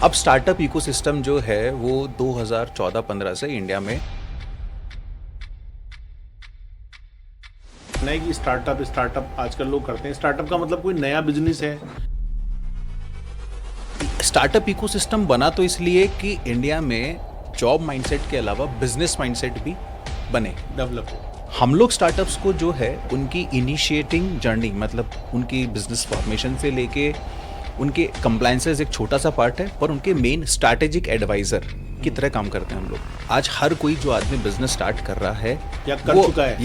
अब startup ecosystem जो है वो 2014-15 से इंडिया में नहीं कि स्टार्टअप आजकल लोग करते हैं। स्टार्टअप का मतलब कोई नया बिजनेस है। स्टार्टअप इकोसिस्टम बना तो इसलिए कि इंडिया में जॉब माइंडसेट के अलावा बिजनेस माइंडसेट भी बने, डेवलप हो। हम लोग स्टार्टअप्स को जो है उनकी इनिशिएटिंग जर्नी, मतलब उनकी बिजनेस फॉर्मेशन से लेके उनके कंप्लायंसेस एक छोटा सा पार्ट है, पर उनके मेन स्ट्रैटेजिक एडवाइजर की तरह काम करते हैं हम लोग। आज हर कोई जो आदमी बिजनेस स्टार्ट कर रहा है या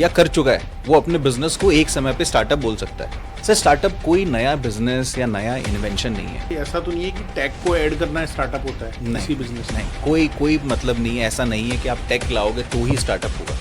कर चुका है वो अपने बिजनेस को एक समय पे स्टार्टअप बोल सकता है। सर, स्टार्टअप कोई नया बिजनेस या नया इन्वेंशन नहीं है। ऐसा तो नहीं है कि टेक को ऐड करना है स्टार्टअप होता है किसी बिजनेस में। नहीं, कोई मतलब नहीं है। ऐसा नहीं है कि आप टेक लाओगे तो ही स्टार्टअप होगा।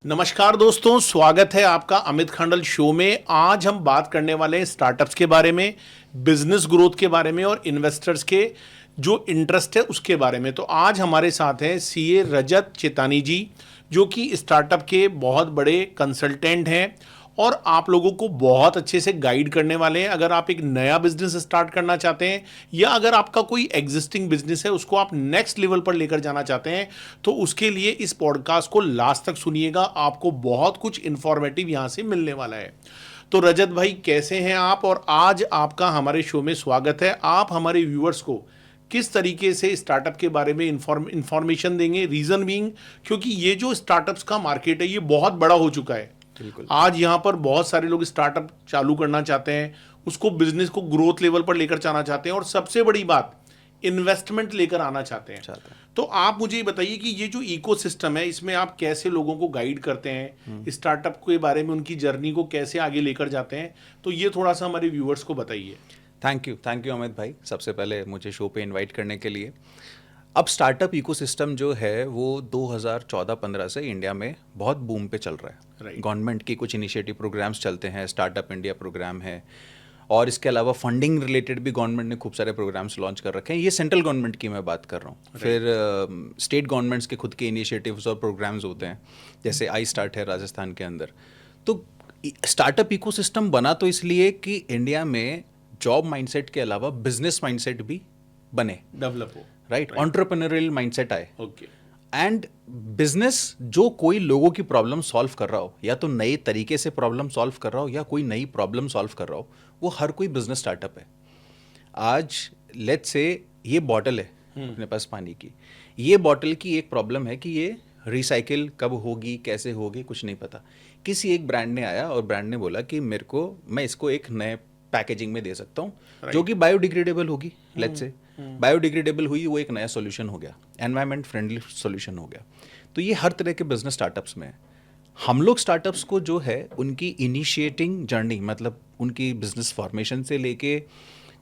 नमस्कार दोस्तों, स्वागत है आपका अमित खंडल शो में। आज हम बात करने वाले हैं स्टार्टअप्स के बारे में, बिजनेस ग्रोथ के बारे में और इन्वेस्टर्स के जो इंटरेस्ट है उसके बारे में। तो आज हमारे साथ हैं सीए रजत चेतानी जी, जो कि स्टार्टअप के बहुत बड़े कंसल्टेंट हैं और आप लोगों को बहुत अच्छे से गाइड करने वाले हैं। अगर आप एक नया बिजनेस स्टार्ट करना चाहते हैं या अगर आपका कोई एग्जिस्टिंग बिजनेस है उसको आप नेक्स्ट लेवल पर लेकर जाना चाहते हैं तो उसके लिए इस पॉडकास्ट को लास्ट तक सुनिएगा। आपको बहुत कुछ इंफॉर्मेटिव यहाँ से मिलने वाला है। तो रजत भाई, कैसे हैं आप? और आज आपका हमारे शो में स्वागत है। आप हमारे व्यूअर्स को किस तरीके से स्टार्टअप के बारे में इंफॉर्मेशन देंगे? रीजन बीइंग क्योंकि ये जो स्टार्टअप्स का मार्केट है ये बहुत बड़ा हो चुका है। आज यहाँ पर बहुत सारे लोग स्टार्टअप चालू करना चाहते हैं, उसको बिजनेस को ग्रोथ लेवल पर लेकर जाना चाहते हैं और सबसे बड़ी बात इन्वेस्टमेंट लेकर आना चाहते हैं। तो आप मुझे बताइए कि ये जो इकोसिस्टम है इसमें आप कैसे लोगों को गाइड करते हैं, स्टार्टअप के बारे में उनकी जर्नी को कैसे आगे लेकर जाते हैं, तो ये थोड़ा सा हमारे व्यूअर्स को बताइए। थैंक यू अमित भाई, सबसे पहले मुझे शो पे इनवाइट करने के लिए। अब स्टार्टअप इकोसिस्टम जो है वो 2014-15 से इंडिया में बहुत बूम पे चल रहा है। गवर्नमेंट की कुछ इनिशिएटिव प्रोग्राम्स चलते हैं, स्टार्टअप इंडिया प्रोग्राम है, और इसके अलावा फंडिंग रिलेटेड भी गवर्नमेंट ने खूब सारे प्रोग्राम्स लॉन्च कर रखे हैं। ये सेंट्रल गवर्नमेंट की मैं बात कर रहा हूँ। फिर स्टेट गवर्नमेंट्स के खुद के इनिशिएटिव्स और प्रोग्राम्स होते हैं, जैसे आई स्टार्ट है राजस्थान के अंदर। तो स्टार्टअप इकोसिस्टम बना तो इसलिए कि इंडिया में जॉब माइंडसेट के अलावा बिजनेस माइंडसेट भी बने, डेवलप हो, राइट, एंटरप्रेन्योरियल माइंडसेट आए। ओके। एंड बिजनेस जो कोई लोगों की प्रॉब्लम सॉल्व कर रहा हो, या तो नए तरीके से प्रॉब्लम सॉल्व कर रहा हो या कोई नई प्रॉब्लम सॉल्व कर रहा हो, वो हर कोई बिजनेस स्टार्टअप है। आज लेट्स से ये बॉटल है अपने पास पानी की, ये बॉटल की एक प्रॉब्लम है कि ये रिसाइकिल कब होगी, कैसे होगी, कुछ नहीं पता। किसी एक ब्रांड ने आया और ब्रांड ने बोला कि मैं इसको एक नए पैकेजिंग में दे सकता हूँ जो कि बायोडिग्रेडेबल होगी। लेट्स से बायोडिग्रेडेबल हुई, वो एक नया सॉल्यूशन हो गया, एनवायरमेंट फ्रेंडली सॉल्यूशन हो गया। तो ये हर तरह के बिजनेस स्टार्टअप्स में है। हम लोग स्टार्टअप्स को जो है उनकी इनिशिएटिंग जर्नी, मतलब उनकी बिजनेस फॉर्मेशन से लेके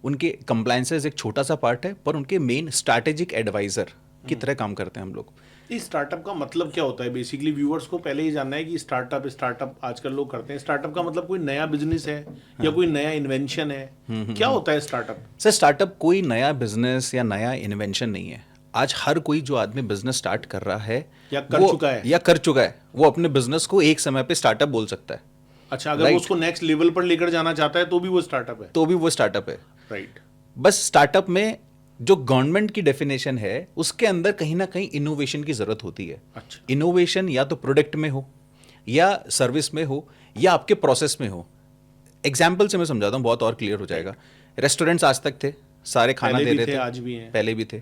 उनके कंप्लायंसेस एक छोटा सा पार्ट है, पर उनके मेन स्ट्रैटेजिक एडवाइजर की तरह काम करते हैं हम लोग। इस स्टार्टअप का मतलब क्या होता है? बेसिकली व्यूअर्स को पहले ही जानना है कि स्टार्टअप आजकल लोग करते हैं। स्टार्टअप का मतलब कोई नया बिजनेस है या कोई नया इन्वेंशन है? क्या होता है स्टार्टअप? सर, स्टार्टअप कोई नया बिजनेस या नया इन्वेंशन नहीं है। आज हर कोई जो आदमी बिजनेस स्टार्ट कर रहा है या कर चुका है वो अपने बिजनेस को एक समय पे स्टार्टअप बोल सकता है। अच्छा, अगर वो उसको नेक्स्ट लेवल पर लेकर जाना चाहता है तो भी वो स्टार्टअप है। राइट। बस स्टार्टअप में जो गवर्नमेंट की डेफिनेशन है उसके अंदर कहीं ना कहीं इनोवेशन की जरूरत होती है। अच्छा। इनोवेशन या तो प्रोडक्ट में हो, या सर्विस में हो, या आपके प्रोसेस में हो। एग्जाम्पल से मैं समझाता हूँ, बहुत और क्लियर हो जाएगा। रेस्टोरेंट्स आज तक थे, सारे खाना दे रहे थे, आज भी हैं। पहले भी थे।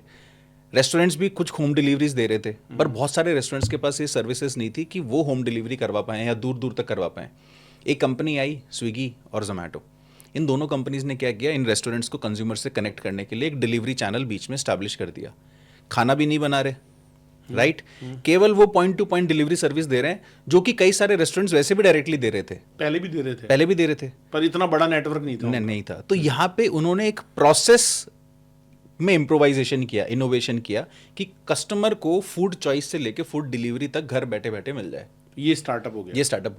रेस्टोरेंट्स भी कुछ होम डिलीवरीज दे रहे थे, पर बहुत सारे रेस्टोरेंट्स के पास ये सर्विसेज नहीं थी कि वो होम डिलीवरी करवा पाएं या दूर दूर तक करवा पाएं। एक कंपनी आई, स्विगी और जोमैटो। इन दोनों कंपनीज ने क्या किया, इन रेस्टोरेंट्स को कंज्यूमर से कनेक्ट करने के लिए एक डिलीवरी चैनल बीच में स्टैब्लिश कर दिया। खाना भी नहीं बना रहे, राइट, केवल वो point to point delivery service दे रहे हैं, जो कि कई सारे रेस्टोरेंट्स वैसे भी डायरेक्टली दे रहे थे, पहले भी दे रहे थे, पर इतना बड़ा नेटवर्क नहीं था। तो यहाँ पे उन्होंने एक प्रोसेस में इम्प्रोवाइजेशन किया, इनोवेशन किया कि कस्टमर को फूड चॉइस से लेके फूड डिलीवरी तक घर बैठे बैठे मिल जाए। ये स्टार्टअप हो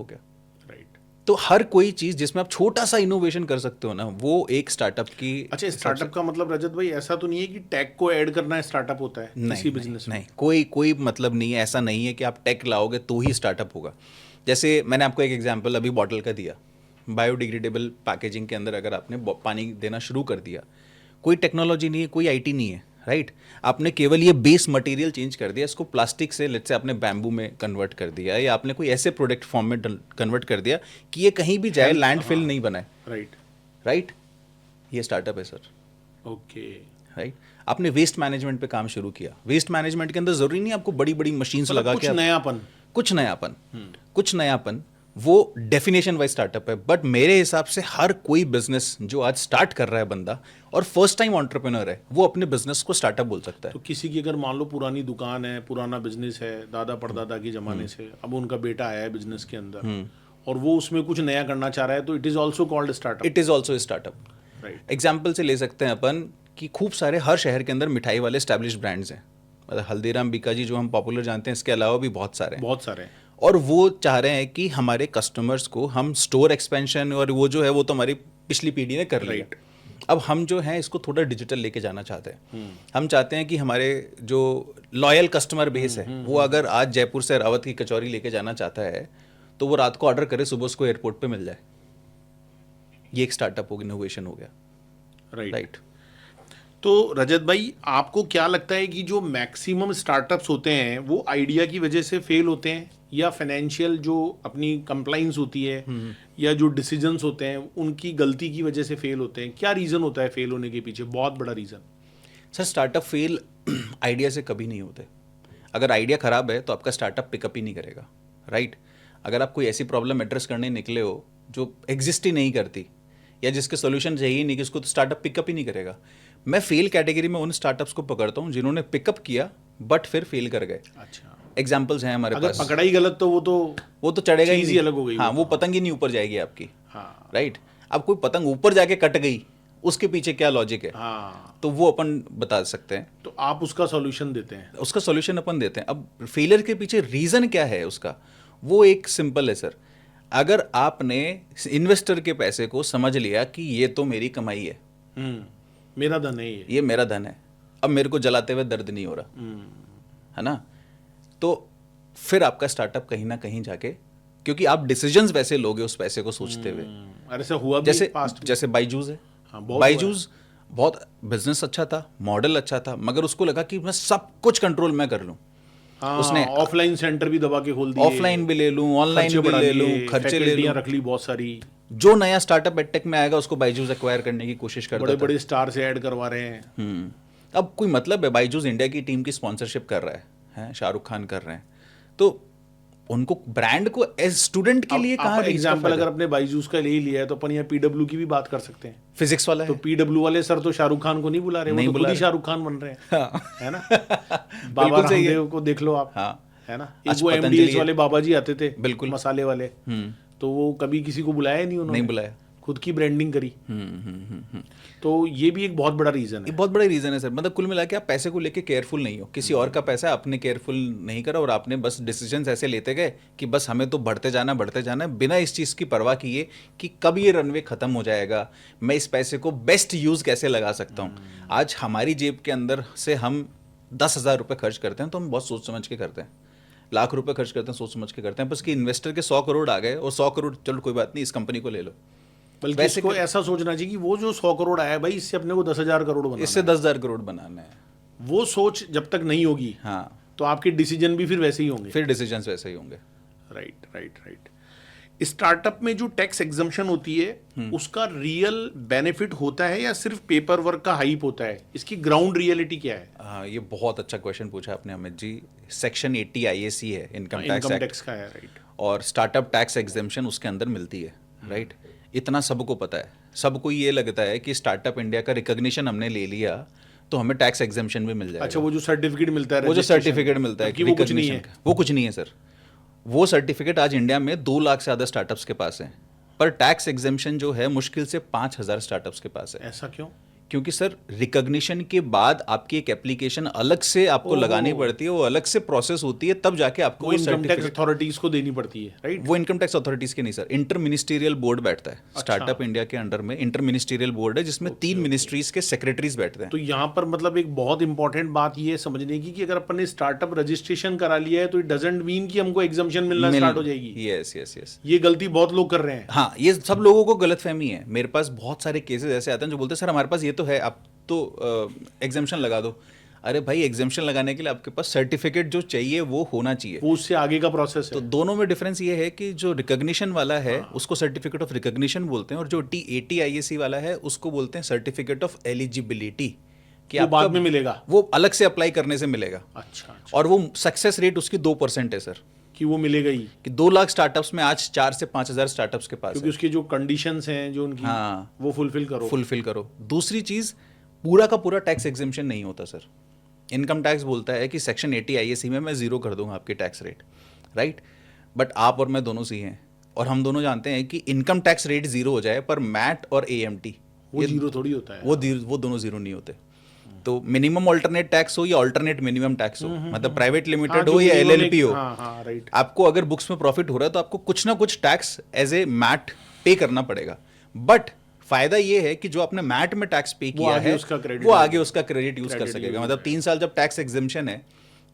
गया। राइट। तो हर कोई चीज जिसमें आप छोटा सा इनोवेशन कर सकते हो ना, वो एक स्टार्टअप की। अच्छा, स्टार्टअप का मतलब रजत भाई ऐसा तो नहीं है कि टेक को ऐड करना है स्टार्टअप होता है किसी बिजनेस में? नहीं, कोई मतलब नहीं है। ऐसा नहीं है कि आप टेक लाओगे तो ही स्टार्टअप होगा। जैसे मैंने आपको एक एग्जांपल अभी बॉटल का दिया, बायोडिग्रेडेबल पैकेजिंग के अंदर अगर आपने पानी देना शुरू कर दिया, कोई टेक्नोलॉजी नहीं है, कोई आईटी नहीं है, राइट? आपने केवल ये बेस मटेरियल चेंज कर दिया, इसको प्लास्टिक से लेट्स से आपने बैम्बू में कन्वर्ट कर दिया, या आपने कोई ऐसे प्रोडक्ट फॉर्म में कन्वर्ट कर दिया कि ये कहीं भी जाए लैंडफिल नहीं बनाए, राइट राइट? ये स्टार्टअप है सर, ओके राइट? आपने वेस्ट मैनेजमेंट पे काम शुरू किया। वेस्ट मैनेजमेंट के अंदर जरूरी नहीं आपको बड़ी बड़ी मशीन्स लगा कुछ के नयापन कुछ नयापन, वो डेफिनेशन वाइज स्टार्टअप है। बट मेरे हिसाब से हर कोई बिजनेस जो आज स्टार्ट कर रहा है बंदा और फर्स्ट टाइम एंटरप्रेन्योर है, वो अपने बिजनेस को स्टार्टअप बोल सकता है। तो किसी की अगर मान लो पुरानी दुकान है, पुराना बिजनेस है, दादा परदादा के जमाने से, अब उनका बेटा आया है बिजनेस के अंदर और वो उसमें कुछ नया करना चाह रहा है, तो it is also called startup. It is also startup, right. Example से ले सकते हैं अपन कि खूब सारे हर शहर के अंदर मिठाई वाले एस्टैब्लिश ब्रांड्स हैं, मतलब हल्दीराम, बीकाजी जो हम पॉपुलर जानते हैं, इसके अलावा भी बहुत सारे हैं। बहुत सारे हैं। और वो चाह रहे हैं कि हमारे कस्टमर्स को हम स्टोर एक्सपेंशन, और वो जो है वो तो हमारी पिछली पीढ़ी ने कर लिया। अब हम जो है इसको थोड़ा डिजिटल लेके जाना चाहते हैं। हम चाहते हैं कि हमारे जो लॉयल कस्टमर बेस है वो अगर आज जयपुर से रावत की कचौरी लेके जाना चाहता है तो वो रात को ऑर्डर करे, सुबह उसको एयरपोर्ट पे मिल जाए। ये एक स्टार्टअप हो, इनोवेशन हो गया, राइट। तो रजत भाई, आपको क्या लगता है कि जो मैक्सिमम स्टार्टअप्स होते हैं वो आइडिया की वजह से फेल होते हैं, या फाइनेंशियल जो अपनी कंप्लाइंस होती है या जो डिसीजंस होते हैं उनकी गलती की वजह से फेल होते हैं? क्या रीज़न होता है फेल होने के पीछे, बहुत बड़ा reason? Sir, startup fail idea से कभी नहीं होते। अगर आइडिया खराब है तो आपका स्टार्टअप पिकअप ही नहीं करेगा, राइट? अगर आप कोई ऐसी प्रॉब्लम एड्रेस करने निकले हो जो एग्जिस्ट ही नहीं करती या जिसके सोल्यूशन चाहिए ही नहीं, किसको, तो स्टार्टअप पिकअप ही नहीं करेगा। मैं फेल कैटेगरी में उन स्टार्टअप्स को पकड़ता हूँ जिन्होंने पिकअप किया बट फिर फेल कर गए। अच्छा, एग्जाम्पल्स हैं हमारे अगर पास। पकड़ा ही गलत तो वो तो चढ़ेगा ही चीज़ नहीं, अलग हो गई। हाँ, वो पतंग ही नहीं ऊपर जाएगी आपकी, हाँ, राइट? अब कोई पतंग ऊपर जाके कट गई, उसके पीछे क्या लॉजिक है, हाँ, तो वो अपन बता सकते हैं। तो आप उसका सॉल्यूशन देते हैं? उसका सॉल्यूशन अपन देते हैं। अब फेलियर के पीछे रीजन क्या है उसका, वो एक सिंपल है सर। अगर आपने इन्वेस्टर के पैसे को समझ लिया कि ये तो मेरी कमाई है, मेरा धन है, ये मेरा धन है, अब मेरे को जलाते हुए दर्द नहीं हो रहा, है ना, तो फिर आपका स्टार्टअप कहीं ना कहीं जाके, क्योंकि आप डिसीजंस वैसे लोगे उस पैसे को सोचते हुए। अरे ऐसा हुआ भी जैसे पास्ट में। जैसे बाईजूस है, हाँ, बहुत बाईजूस बहुत बिजनेस अच्छा था, मॉडल अच्छा था, मगर उसको लगा कि मैं सब कुछ कंट्रोल में कर लूं। हाँ, उसने ऑफलाइन सेंटर भी दबा के खोल दिए, ऑफलाइन भी ले लूं, ऑनलाइन भी ले लूं, खर्चे ले लूं, रख ली बहुत सारी। जो नया स्टार्टअप एडटेक में आएगा उसको बाईजूस एक्वायर करने की कोशिश करता बड़े था। बड़े स्टार से ऐड करवा रहे हैं। अब कोई मतलब है, बाईजूस इंडिया की टीम की स्पॉन्सरशिप कर रहा है, शाहरुख खान कर रहे हैं, तो उनको ब्रांड को एज स्टूडेंट के लिए कहाँ एग्जांपल अगर अपने बाईजूस का ले ही लिया है तो अपन यहाँ पीडब्ल्यू की भी बात कर सकते हैं। फिजिक्स वाला है, तो पीडब्ल्यू वाले सर तो शाहरुख खान को नहीं बुला रहे, वो तो खुद ही शाहरुख खान बन रहे हैं, है ना? बाबा रामदेव को देख लो आप, है ना? एक वो एमडीएच वाले बाबा जी आते थे, बिल्कुल मसाले वाले, तो वो कभी किसी को बुलाया नहीं, उन्होंने नहीं बुलाया, खुद की ब्रांडिंग करी। तो ये भी एक बहुत बड़ा रीजन है। ये बहुत बड़ा रीजन है सर। मतलब कुल मिला के आप पैसे को लेके केयरफुल नहीं हो, किसी और का पैसा है, आपने केयरफुल नहीं करा और आपने बस डिसीजंस ऐसे लेते गए कि बस हमें तो बढ़ते जाना है, बिना इस चीज़ की परवाह किए कि कब ये रनवे खत्म हो जाएगा, मैं इस पैसे को बेस्ट यूज़ कैसे लगा सकता हूँ। आज हमारी जेब के अंदर से हम 10,000 रुपये खर्च करते हैं तो हम बहुत सोच समझ के करते हैं, लाख रुपए खर्च करते हैं सोच समझ के करते हैं, बस कि इन्वेस्टर के 100 करोड़ आ गए और 100 करोड़ चलो कोई बात नहीं, इस कंपनी को ले लो। बल्कि इसको ऐसा सोचना चाहिए कि वो जो 100 करोड़ आया भाई, इससे अपने को 10,000 करोड़ बनाना है, इससे 10,000 करोड़ बनाना है। वो सोच जब तक नहीं होगी, हाँ, तो आपके डिसीजन भी फिर वैसे ही होंगे, फिर डिसीजंस वैसे ही होंगे। Right right right. स्टार्टअप में जो टैक्स एग्जम्पशन होती है उसका रियल बेनिफिट होता है या सिर्फ पेपर वर्क का हाइप होता है? इसकी ग्राउंड रियलिटी क्या है? हाँ, ये बहुत अच्छा क्वेश्चन पूछा आपने अमित जी। सेक्शन 80 IAC है, इनकम टैक्स का है, राइट, और स्टार्टअप टैक्स एग्जेम्पशन उसके अंदर मिलती है, राइट? इतना सबको पता है, सबको ये लगता है कि स्टार्टअप इंडिया का रिकॉग्निशन हमने ले लिया तो हमें टैक्स एग्जेम्पशन भी मिल जाएगा। अच्छा, वो जो सर्टिफिकेट मिलता है, वो जो सर्टिफिकेट मिलता है कि वो कुछ नहीं है, वो कुछ नहीं है सर। वो सर्टिफिकेट आज इंडिया में 2 लाख से ज़्यादा स्टार्टअप्स के पास है, पर टैक्स एग्जेम्पशन जो है मुश्किल से 5,000 स्टार्टअप्स के पास है। ऐसा क्यों? क्योंकि सर रिकॉग्निशन के बाद आपकी एक एप्लीकेशन अलग से आपको लगानी पड़ती है, वो अलग से प्रोसेस होती है, तब जाके आपको इनकम टैक्स अथॉरिटीज को देनी पड़ती है, राइट? वो इनकम टैक्स अथॉरिटीज के नहीं सर, इंटर मिनिस्टीरियल बोर्ड बैठता है। स्टार्टअप इंडिया के अंडर में इंटर मिनिस्टीरियल बोर्ड है जिसमें 3 मिनिस्ट्रीज के सेक्रेटरीज बैठते हैं। तो यहाँ पर मतलब एक बहुत इंपॉर्टेंट बात ये समझने की कि अगर अपन ने स्टार्टअप रजिस्ट्रेशन करा लिया है तो इट डजंट मीन कि हमको एग्जम्पशन मिलना स्टार्ट हो जाएगी। यस यस यस, ये गलती बहुत लोग कर रहे हैं। हाँ, ये सब लोगों को गलतफहमी है। मेरे पास बहुत सारे केसेस ऐसे आते हैं जो बोलते हैं सर हमारे पास ये तो है, आप तो एग्जाम्शन लगा दो। अरे भाई, एग्जाम्शन लगाने के लिए आपके पास सर्टिफिकेट जो चाहिए वो होना चाहिए। वो उससे आगे का प्रोसेस तो है। दोनों में डिफरेंस ये है कि जो रिकॉग्निशन वाला है उसको सर्टिफिकेट ऑफ रिकॉग्निशन बोलते हैं, और जो TATIAC वाला है उसको बोलते हैं सर्टिफिकेट ऑफ एलिजिबिलिटी, कि वो आपका बाद में मिलेगा। वो अलग से अप्लाई करने से मिलेगा। अच्छा। और वो सक्सेस रेट उसकी 2% है सर, कि वो मिलेगा ही, कि 2 लाख स्टार्टअप्स में आज 4 से 5 हज़ार स्टार्टअप्स के पास क्योंकि उसकी जो कंडीशंस हैं जो उनकी, हाँ, वो फुलफिल करो। फुलफिल करो। दूसरी चीज़, पूरा का पूरा टैक्स एग्जेम्पशन नहीं होता सर। इनकम टैक्स बोलता है कि सेक्शन 80 IAC में मैं 0 कर दूंगा आपकी टैक्स रेट, राइट। बट आप और मैं दोनों सी हैं, और हम दोनों जानते हैं कि इनकम टैक्स रेट 0 हो जाए पर मैट और AMT वो जीरो थोड़ी होता है। वो दोनों 0 नहीं होते। तो मिनिमम ऑल्टरनेट टैक्स हो या ऑल्टरनेट मिनिमम टैक्स हो, मतलब प्राइवेट लिमिटेड हो या LLP हो, हाँ, राइट। आपको अगर बुक्स में प्रॉफिट हो रहा है तो आपको कुछ ना कुछ टैक्स एज ए मैट पे करना पड़ेगा। बट फायदा ये है कि जो आपने मैट में टैक्स पे किया है वो आगे उसका क्रेडिट यूज कर सकेगा। मतलब 3 साल जब टैक्स एग्जेम्पशन है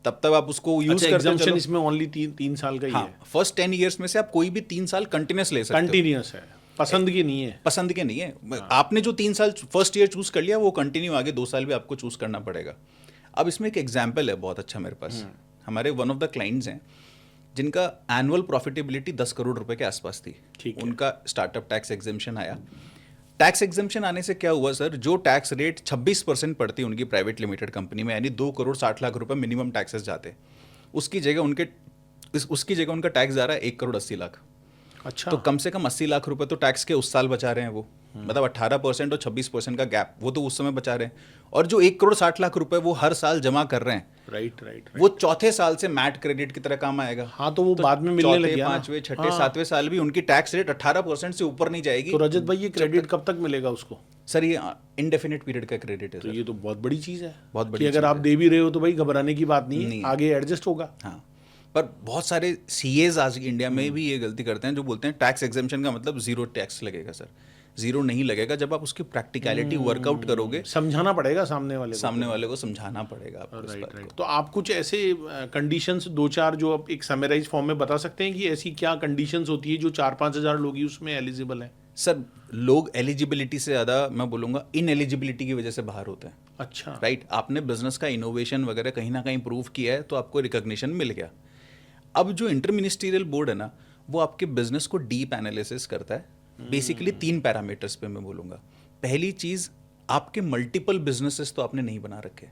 तब तक आप उसको यूज करते एग्जाम्पशन इसमें ओनली 3 साल का ही है। फर्स्ट 10 ईयर्स में से आप कोई भी 3 साल कंटिन्यूस ले सकते हो। कंटिन्यूस है, पसंद की नहीं है। पसंद के नहीं है। आपने जो 3 साल फर्स्ट ईयर चूज कर लिया वो कंटिन्यू आगे 2 साल भी आपको चूज करना पड़ेगा। अब इसमें एक एग्जाम्पल है बहुत अच्छा मेरे पास। हमारे वन ऑफ द क्लाइंट्स हैं जिनका एनुअल प्रॉफिटेबिलिटी 10 करोड़ रुपए के आसपास थी। उनका स्टार्टअप टैक्स एग्जेम्पशन आया। टैक्स एग्जेम्पशन आने से क्या हुआ सर, जो टैक्स रेट 26% पड़ती है उनकी प्राइवेट लिमिटेड कंपनी में, यानी 2 करोड़ 60 लाख रुपए मिनिमम टैक्सेस जाते, उसकी जगह उनका टैक्स जा रहा है 1 करोड़ 80 लाख। अच्छा। तो कम से कम 80 लाख रुपए तो टैक्स के उस साल बचा रहे हैं वो। मतलब 18% और 26% का गैप वो तो उस समय बचा रहे हैं। और जो 1 करोड़ 60 लाख रुपए वो हर साल जमा कर रहे हैं, राइट। वो चौथे साल से मैट क्रेडिट की तरह काम आएगा। हाँ, तो वो बाद में मिलने लग गया ना। 5वें 6ठे 7वें साल भी उनकी टैक्स रेट 18% से ऊपर नहीं जाएगी। तो रजत भाई, ये क्रेडिट कब तक मिलेगा उसको? सर ये इंडेफिनिट पीरियड का क्रेडिट है। तो ये तो बहुत बड़ी चीज है, बहुत बड़ी कि अगर आप दे भी रहे हो तो भाई घबराने की बात नहीं है, आगे एडजस्ट होगा। हाँ, पर बहुत सारे CAs आज इंडिया में भी ये गलती करते हैं जो बोलते हैं टैक्स एग्जेम्पशन का मतलब 0 टैक्स लगेगा। सर 0 नहीं लगेगा। जब आप उसकी प्रैक्टिकलिटी वर्कआउट करोगे, समझाना पड़ेगा सामने वाले को समझाना पड़ेगा आपको इस बात को। तो आप कुछ ऐसे कंडीशंस 2-4 जो आप एक समराइज फॉर्म में बता सकते हैं कि ऐसी क्या कंडीशंस होती है जो 4-5 हज़ार लोग ही उसमें एलिजिबल हैं? सर लोग एलिजिबिलिटी से ज़्यादा मैं बोलूँगा इनएलिजिबिलिटी की वजह से बाहर होते हैं। अच्छा। राइट, आपने बिजनेस का इनोवेशन वगैरह कहीं ना कहीं प्रूव किया है तो आपको रिकॉग्निशन मिल गया। अब जो इंटर मिनिस्ट्रियल बोर्ड है ना, वो आपके बिजनेस को डीप एनालिसिस करता है बेसिकली 3 पैरामीटर्स पे मैं बोलूँगा। पहली चीज़, आपके मल्टीपल बिजनेसेस तो आपने नहीं बना रखे।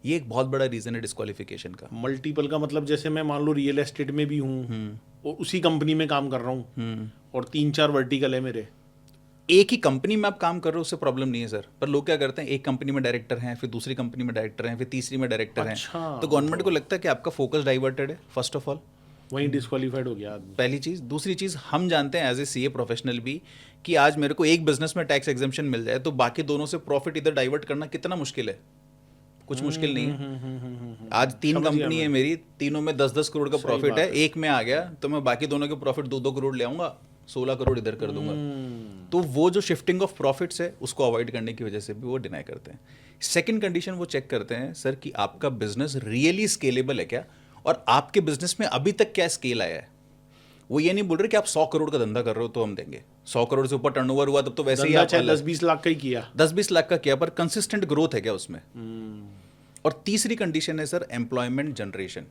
ये एक बहुत बड़ा रीज़न है डिस्क्वालिफिकेशन का। मल्टीपल का मतलब जैसे मैं मान लो रियल एस्टेट में भी हूँ और उसी कंपनी में काम कर रहा हूँ और 3-4 वर्टिकल है मेरे। एक ही कंपनी में आप काम कर रहे हो उससे प्रॉब्लम नहीं है सर, पर लोग क्या करते हैं, एक कंपनी में डायरेक्टर हैं, फिर दूसरी कंपनी में डायरेक्टर हैं, फिर तीसरी में डायरेक्टर हैं। तो गवर्नमेंट को लगता है कि आपका फोकस डाइवर्टेड है। फर्स्ट ऑफ ऑल वहीं डिस्क्वालीफाइड हो गया आदमी। पहली चीज़। दूसरी चीज़, हम जानते हैं एज ए CA प्रोफेशनल भी कि आज मेरे को एक बिजनेस में टैक्स एग्जेम्पशन मिल जाए तो बाकी दोनों से प्रॉफिट इधर डाइवर्ट करना कितना मुश्किल है। कुछ मुश्किल नहीं है। आज 3 कंपनी है मेरी, तीनों में 10-10 करोड़ का प्रॉफिट है। एक में आ गया तो मैं बाकी दोनों के प्रॉफिट 2-2 करोड़ ले आऊंगा, 16 करोड़ इधर कर दूंगा। तो वो जो शिफ्टिंग ऑफ प्रॉफिट्स है उसको अवॉइड करने की वजह से भी वो डिनाई करते हैं। सेकंड कंडीशन वो चेक करते हैं सर कि आपका बिजनेस रियली स्केलेबल है क्या, और आपके बिजनेस में अभी तक क्या स्केल आया है। वो ये नहीं बोल रहे कि आप 100 करोड़ का धंधा कर रहे हो तो हम देंगे। 100 करोड़ से ऊपर टर्नओवर हुआ तब तो वैसे ही आप 10-20 लाख का ही किया, 10-20 लाख का किया, पर कंसिस्टेंट ग्रोथ है क्या उसमें। और तीसरी कंडीशन है सर एम्प्लॉयमेंट जनरेशन।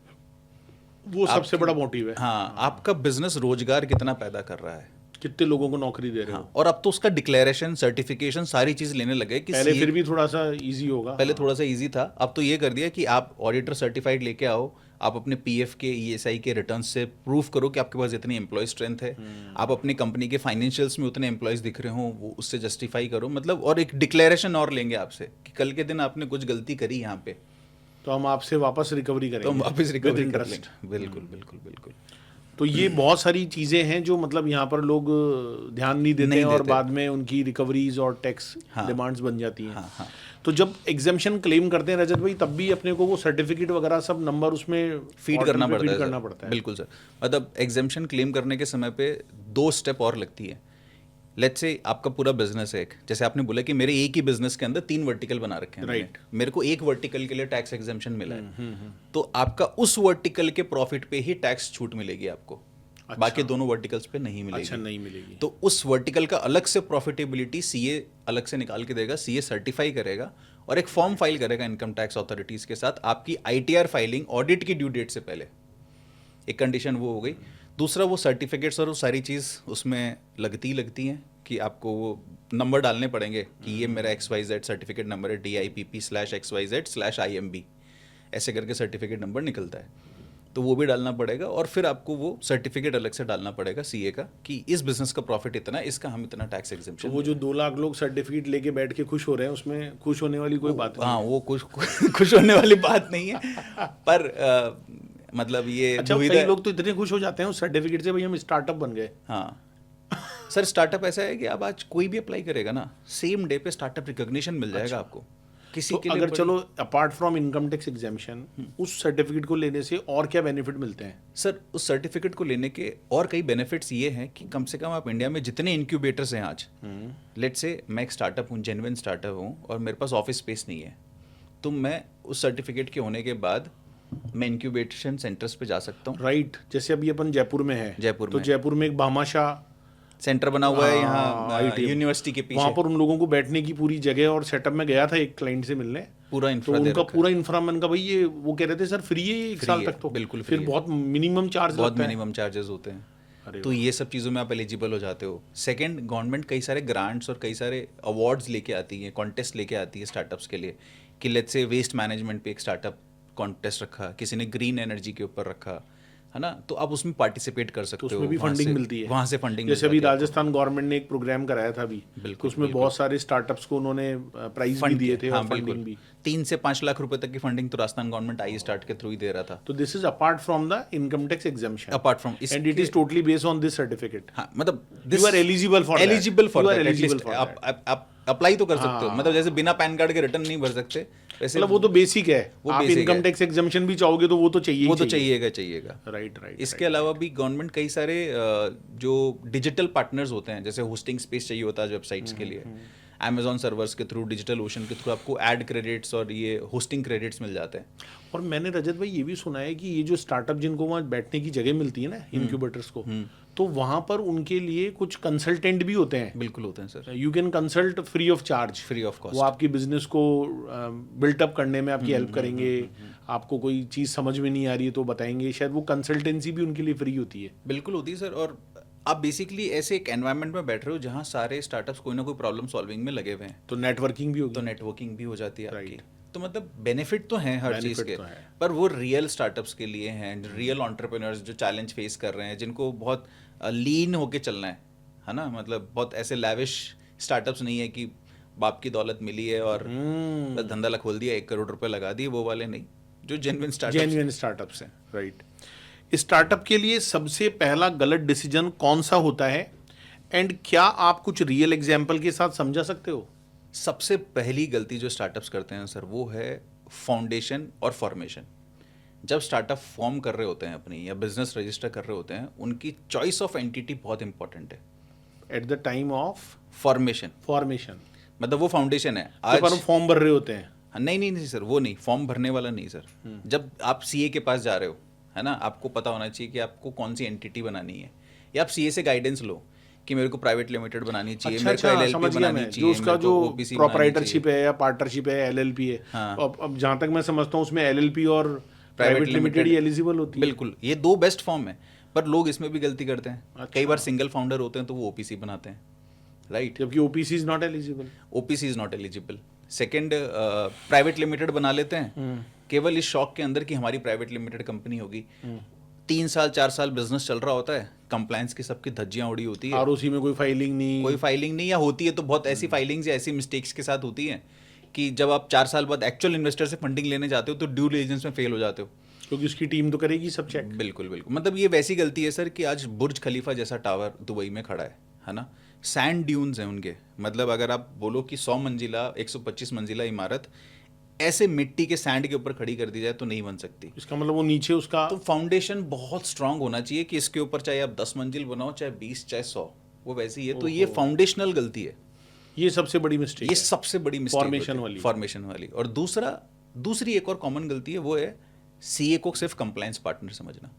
वो सबसे बड़ा मोटिव है। हाँ, आपका बिजनेस रोजगार कितना पैदा कर रहा है, कितने लोगों को नौकरी दे रहे हो। और अब तो उसका डिक्लेरेशन, सर्टिफिकेशन, सारी चीज लेने लगे कि पहले फिर भी थोड़ा सा इजी होगा। पहले थोड़ा सा इजी था, अब तो ये कर दिया कि आप ऑडिटर सर्टिफाइड लेके आओ, आप अपने PF के ESI के रिटर्न से प्रूफ करो कि आपके पास इतनी एम्प्लॉय स्ट्रेंथ है, आप अपनी कंपनी के फाइनेंशियल्स में उतने एम्प्लॉयज दिख रहे हो, वो उससे जस्टिफाई करो। मतलब और एक डिक्लेरेशन और लेंगे आपसे कि कल के दिन आपने कुछ गलती करी यहाँ पे तो हम आपसे वापस रिकवरी करेंगे। तो हम वापस रिकवरी कर लेंगे। बिल्कुल बिल्कुल बिल्कुल। तो ये बहुत सारी चीज़ें हैं जो मतलब यहाँ पर लोग ध्यान नहीं देते और बाद में उनकी रिकवरीज और टैक्स डिमांड्स बन जाती हैं। तो जब एग्जेम्पशन क्लेम करते हैं रजत भाई, तब भी अपने को वो सर्टिफिकेट वगैरह सब नंबर उसमें फीड करना पड़ता है। बिल्कुल सर। मतलब एग्जेम्पशन क्लेम करने के समय पे 2 स्टेप और लगती है। लेट्स से आपका पूरा बिजनेस है एक, जैसे आपने बोला कि मेरे एक ही बिजनेस के अंदर 3 वर्टिकल बना रखे हैं। राइट। मेरे को एक वर्टिकल के लिए टैक्स एग्जेम्पशन मिला है, तो आपका उस वर्टिकल के प्रॉफिट पे ही टैक्स छूट मिलेगी आपको। अच्छा। बाकी दोनों वर्टिकल्स पे नहीं मिलेगी। अच्छा, नहीं मिलेगी। तो उस वर्टिकल का अलग से प्रॉफिटेबिलिटी CA अलग से निकाल के देगा, CA सर्टिफाई करेगा और एक फॉर्म फाइल करेगा इनकम टैक्स अथॉरिटीज़ के साथ आपकी ITR फाइलिंग ऑडिट की ड्यू डेट से पहले। एक कंडीशन वो हो गई। दूसरा, वो सर्टिफिकेट्स और वो सारी चीज़ उसमें लगती हैं कि आपको वो नंबर डालने पड़ेंगे कि ये मेरा XYZ सर्टिफिकेट नंबर है, DIPP/XYZ/IMB, ऐसे करके सर्टिफिकेट नंबर निकलता है, तो वो भी डालना पड़ेगा। और फिर आपको वो सर्टिफिकेट अलग से डालना पड़ेगा CA का कि इस बिजनेस का प्रॉफिट इतना, इसका हम इतना टैक्स तो एग्जेम्पशन। वो जो 2 लाख लोग सर्टिफिकेट लेके बैठ के खुश हो रहे हैं, उसमें खुश होने वाली कोई बात नहीं हाँ, वो कुछ खुश होने वाली बात नहीं है, पर मतलब ये अच्छा, कई लोग तो इतने खुश हो जाते हैं उस सर्टिफिकेट से, भाई हम स्टार्टअप बन गए। हाँ सर, स्टार्टअप ऐसा है कि आप आज कोई भी अप्लाई करेगा ना, सेम डे पे स्टार्टअप रिकॉग्निशन मिल जाएगा आपको किसी तो के लिए। अगर चलो apart from income tax exemption, उस सर्टिफिकेट को लेने से और क्या बेनिफिट मिलते हैं? सर, उस सर्टिफिकेट को लेने के और कई बेनिफिट्स ये हैं कि कम से कम आप इंडिया में जितने इंक्यूबेटर्स हैं आज, लेट्स से मैं एक स्टार्टअप हूँ, जेन्युइन स्टार्टअप हूँ, और मेरे पास ऑफिस स्पेस नहीं है, तो मैं उस सर्टिफिकेट के होने के बाद मैं इंक्यूबेशन सेंटर्स पे जा सकता हूँ। राइट, जैसे अभी अपन जयपुर में है, जयपुर तो में जयपुर में एक भामाशाह सेंटर बना हुआ है यहाँ IIT यूनिवर्सिटी के वहाँ पीछे, पर उन लोगों को बैठने की पूरी जगह और सेटअप में गया था एक क्लाइंट से मिलने, पूरा तो इंफ्रा दे उनका रखा है। पूरा इंफ्रा मन का भाई, ये वो कह रहे थे सर फ्री है ये 1 साल है, तक, तो बिल्कुल फिर free है। बहुत मिनिमम चार्ज बहुत लगता है। मिनिमम चार्जेस होते हैं, अरे तो ये सब चीज़ों में आप एलिजिबल हो जाते हो। सेकंड, गवर्नमेंट कई सारे ग्रांट्स और कई सारे अवार्ड्स लेके आती है, कॉन्टेस्ट लेके आती है स्टार्टअप्स के लिए, कि लेट्स से वेस्ट मैनेजमेंट पे एक स्टार्टअप कॉन्टेस्ट रखा, किसी ने ग्रीन एनर्जी के ऊपर रखा, है ना, तो आप उसमें पार्टिसिपेट कर सकते तो हो। उसमें भी वहाँ फंडिंग से- मिलती है, वहाँ से फंडिंग जैसे अभी राजस्थान गवर्नमेंट ने एक प्रोग्राम कराया था अभी, बिल्कुल, उसमें बहुत सारे स्टार्टअप्स को उन्होंने प्राइज भी फंड दिए थे, हाँ, और बिल्कुल, फंडिंग भी। 3 से 5 लाख रुपए तक की फंडिंग तो राजस्थान गवर्नमेंट आई स्टार्ट के थ्रू ही दे रहा था। तो this is apart from the income tax exemption, apart from and it is totally based on this certificate. हाँ, मतलब You are eligible for that. Eligible for You are that, eligible at least for आप अप्लाई तो कर सकते हो। मतलब जैसे बिना पैन कार्ड के रिटर्न नहीं भर सकते, वैसे मतलब वो तो बेसिक है, वो आप basic इनकम है। टैक्स एग्जामिशन भी चाहोगे तो वो तो चाहिए, वो तो चाहिएगा। Right right. इसके अलावा भी गवर्नमेंट कई सारे जो डिजिटल पार्टनर्स होते हैं, जैसे होस्टिंग स्पेस चाहिए होता है वेबसाइट्स के लिए, Amazon सर्वर्स के थ्रू, डिजिटल ओशन के थ्रू आपको ऐड क्रेडिट्स और ये होस्टिंग क्रेडिट्स मिल जाते हैं। और मैंने रजत भाई ये भी सुना है कि ये जो स्टार्टअप जिनको वहाँ बैठने की जगह मिलती है ना इंक्यूबेटर्स को, तो वहाँ पर उनके लिए कुछ कंसल्टेंट भी होते हैं। बिल्कुल होते हैं sir, you can consult free of charge, free of cost. वो आपकी बिजनेस को बिल्टअप करने में आपकी हेल्प करेंगे, आपको कोई चीज़ समझ में नहीं आ रही है तो बताएंगे, शायद वो कंसल्टेंसी भी उनके लिए फ्री होती है। बिल्कुल होती है सर, और आप बेसिकली ऐसे एक एनवायरनमेंट में बैठ रहे हो जहाँ सारे स्टार्टअप्स कोई ना कोई प्रॉब्लम सॉल्विंग में लगे हुए हैं, तो नेटवर्किंग भी होगी। तो नेटवर्किंग भी हो जाती है आपकी। Right. तो मतलब बेनिफिट तो हैं हर चीज़ Benefit के, तो है। पर वो रियल स्टार्टअप्स के लिए हैं, रियल एंटरप्रेन्योर्स जो चैलेंज फेस कर रहे हैं, जिनको बहुत लीन होके चलना है ना, मतलब बहुत ऐसे लैविश स्टार्टअप्स नहीं है कि बाप की दौलत मिली है और बस धंधा खोल दिया, 1 करोड़ रुपए लगा दिए, वो वाले नहीं, जो जेन्युइन स्टार्टअप। जेन्युइन स्टार्टअप्स हैं, राइट। स्टार्टअप के लिए सबसे पहला गलत डिसीजन कौन सा होता है, एंड क्या आप कुछ रियल एग्जाम्पल के साथ समझा सकते हो? सबसे पहली गलती जो स्टार्टअप्स करते हैं सर, वो है फाउंडेशन और फॉर्मेशन। जब स्टार्टअप फॉर्म कर रहे होते हैं अपनी, या बिजनेस रजिस्टर कर रहे होते हैं, उनकी चॉइस ऑफ एंटिटी बहुत इंपॉर्टेंट है at the time of formation. मतलब वो फाउंडेशन है आज पर फॉर्म भर रहे होते हैं। नहीं सर, वो नहीं, फॉर्म भरने वाला नहीं सर। जब आप CA के पास जा रहे हो, है ना, आपको पता होना चाहिए कि आपको कौन सी एंटिटी बनानी है, या आप CA से गाइडेंस लो कि मेरे को प्राइवेट लिमिटेड बनानी चाहिए, मेरे को LLP बनानी चाहिए, जो उसका मेरे जो को OPC प्रोप्राइटरशिप है या पार्टनरशिप है, LLP है। हाँ। अब जहाँ तक मैं समझता हूँ उसमें LLP और प्राइवेट लिमिटेड ही एलिजिबल होती है। बिल्कुल, ये 2 बेस्ट फॉर्म है, पर लोग इसमें भी गलती करते हैं। कई बार सिंगल फाउंडर होते हैं तो वो OPC बनाते हैं, राइट, जबकि OPC is not eligible. OPC is not eligible. Second, private limited बना लेते हैं केवल इस शौक के अंदर कि हमारी प्राइवेट लिमिटेड कंपनी होगी। 3 साल 4 साल बिजनेस चल रहा होता है, कंप्लायंस की सबकी धज्जियां उड़ी होती है, ROC में कोई फाइलिंग नहीं, या होती है तो बहुत ऐसी फाइलिंग्स या ऐसी मिस्टेक्स के साथ होती हैं कि जब आप 4 साल बाद एक्चुअल इन्वेस्टर से फंडिंग लेने जाते हो तो ड्यू डिलिजेंस में फेल हो जाते हो, क्योंकि उसकी टीम तो करेगी सब चेक। बिल्कुल। मतलब ये वैसी गलती है सर कि आज बुर्ज खलीफा जैसा टावर दुबई में खड़ा है ना, सैंड ड्यून्स हैं उनके। मतलब अगर आप बोलो कि 100 मंजिला 125 मंजिला इमारत ऐसे मिट्टी के सैंड के ऊपर खड़ी कर दी जाए तो नहीं बन सकती। इसका मतलब वो नीचे उसका तो फाउंडेशन बहुत स्ट्रांग होना चाहिए कि इसके ऊपर चाहे आप 10 मंजिल बनाओ, चाहे 20, चाहे 100, वो वैसी है। तो ये फाउंडेशनल गलती है, ये सबसे बड़ी मिस्टेक ये सबसे बड़ी मिस्टेक फॉर्मेशन वाली। और दूसरी एक और कॉमन गलती है, वो है CA को सिर्फ कंप्लायंस पार्टनर समझना।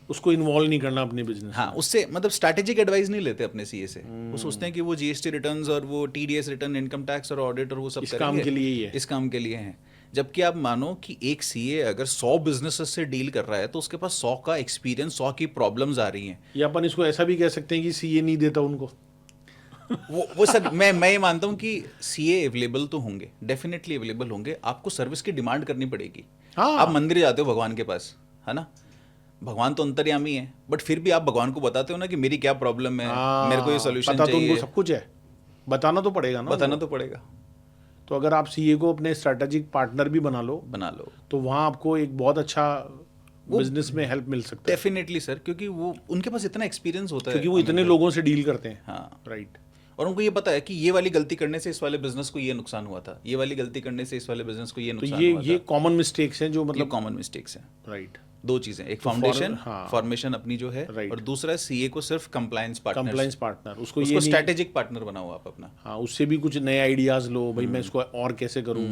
उसको इन्वॉल्व नहीं करना अपने बिजनेस। हाँ, उससे मतलब स्ट्रैटेजिक एडवाइस नहीं लेते अपने सीए से। वो सोचते हैं कि वो जीएसटी रिटर्न्स और वो टीडीएस रिटर्न, इनकम टैक्स और ऑडिट और वो सब इस करेंगे, काम के लिए ही है। इस काम के लिए हैं। जबकि आप मानो कि एक सीए अगर 100 बिजनेसेस से डील कर रहा है तो उसके पास 100 का एक्सपीरियंस, 100 की प्रॉब्लम्स आ रही हैं। या अपन इसको ऐसा भी कह सकते हैं कि सीए नहीं देता उनको। वो सर मैं ये मानता हूँ कि सीए अवेलेबल तो होंगे, डेफिनेटली अवेलेबल होंगे। आपको सर्विस की डिमांड करनी पड़ेगी। हाँ। आप मंदिर जाते हो भगवान के पास, है ना, भगवान तो अंतर्यामी है, बट फिर भी आप भगवान को बताते हो ना कि मेरी क्या प्रॉब्लम है, मेरे को ये सोल्यूशन पता तो उनको चाहिए। सब कुछ है, बताना तो पड़ेगा ना बताना उनको। तो पड़ेगा। तो अगर आप सीए को अपने स्ट्रेटेजिक पार्टनर भी बना लो तो वहाँ आपको एक बहुत अच्छा बिजनेस में हेल्प मिल सकता है, डेफिनेटली सर, क्योंकि वो उनके पास इतना एक्सपीरियंस होता है, क्योंकि वो इतने लोगों से डील करते हैं। हाँ, राइट। और उनको ये पता है कि ये वाली गलती करने से इस वाले बिजनेस को ये नुकसान हुआ था, ये वाली गलती करने से इस वाले बिजनेस को ये तो नुकसान हुआ ये कॉमन मिस्टेक्स हैं जो था। ये मतलब कॉमन मिस्टेक्स हैं। राइट। दो चीजें, एक फाउंडेशन हाँ। फॉर्मेशन अपनी जो है, Right. और दूसरा सीए को सिर्फ कंप्लायंस पार्टनर, कंप्लायंस पार्टनर, उसको ये उसको नहीं, स्ट्रैटेजिक पार्टनर बनाओ आप अपना। हाँ, उससे भी कुछ नए आइडियाज लो, भाई मैं इसको और कैसे करूँ।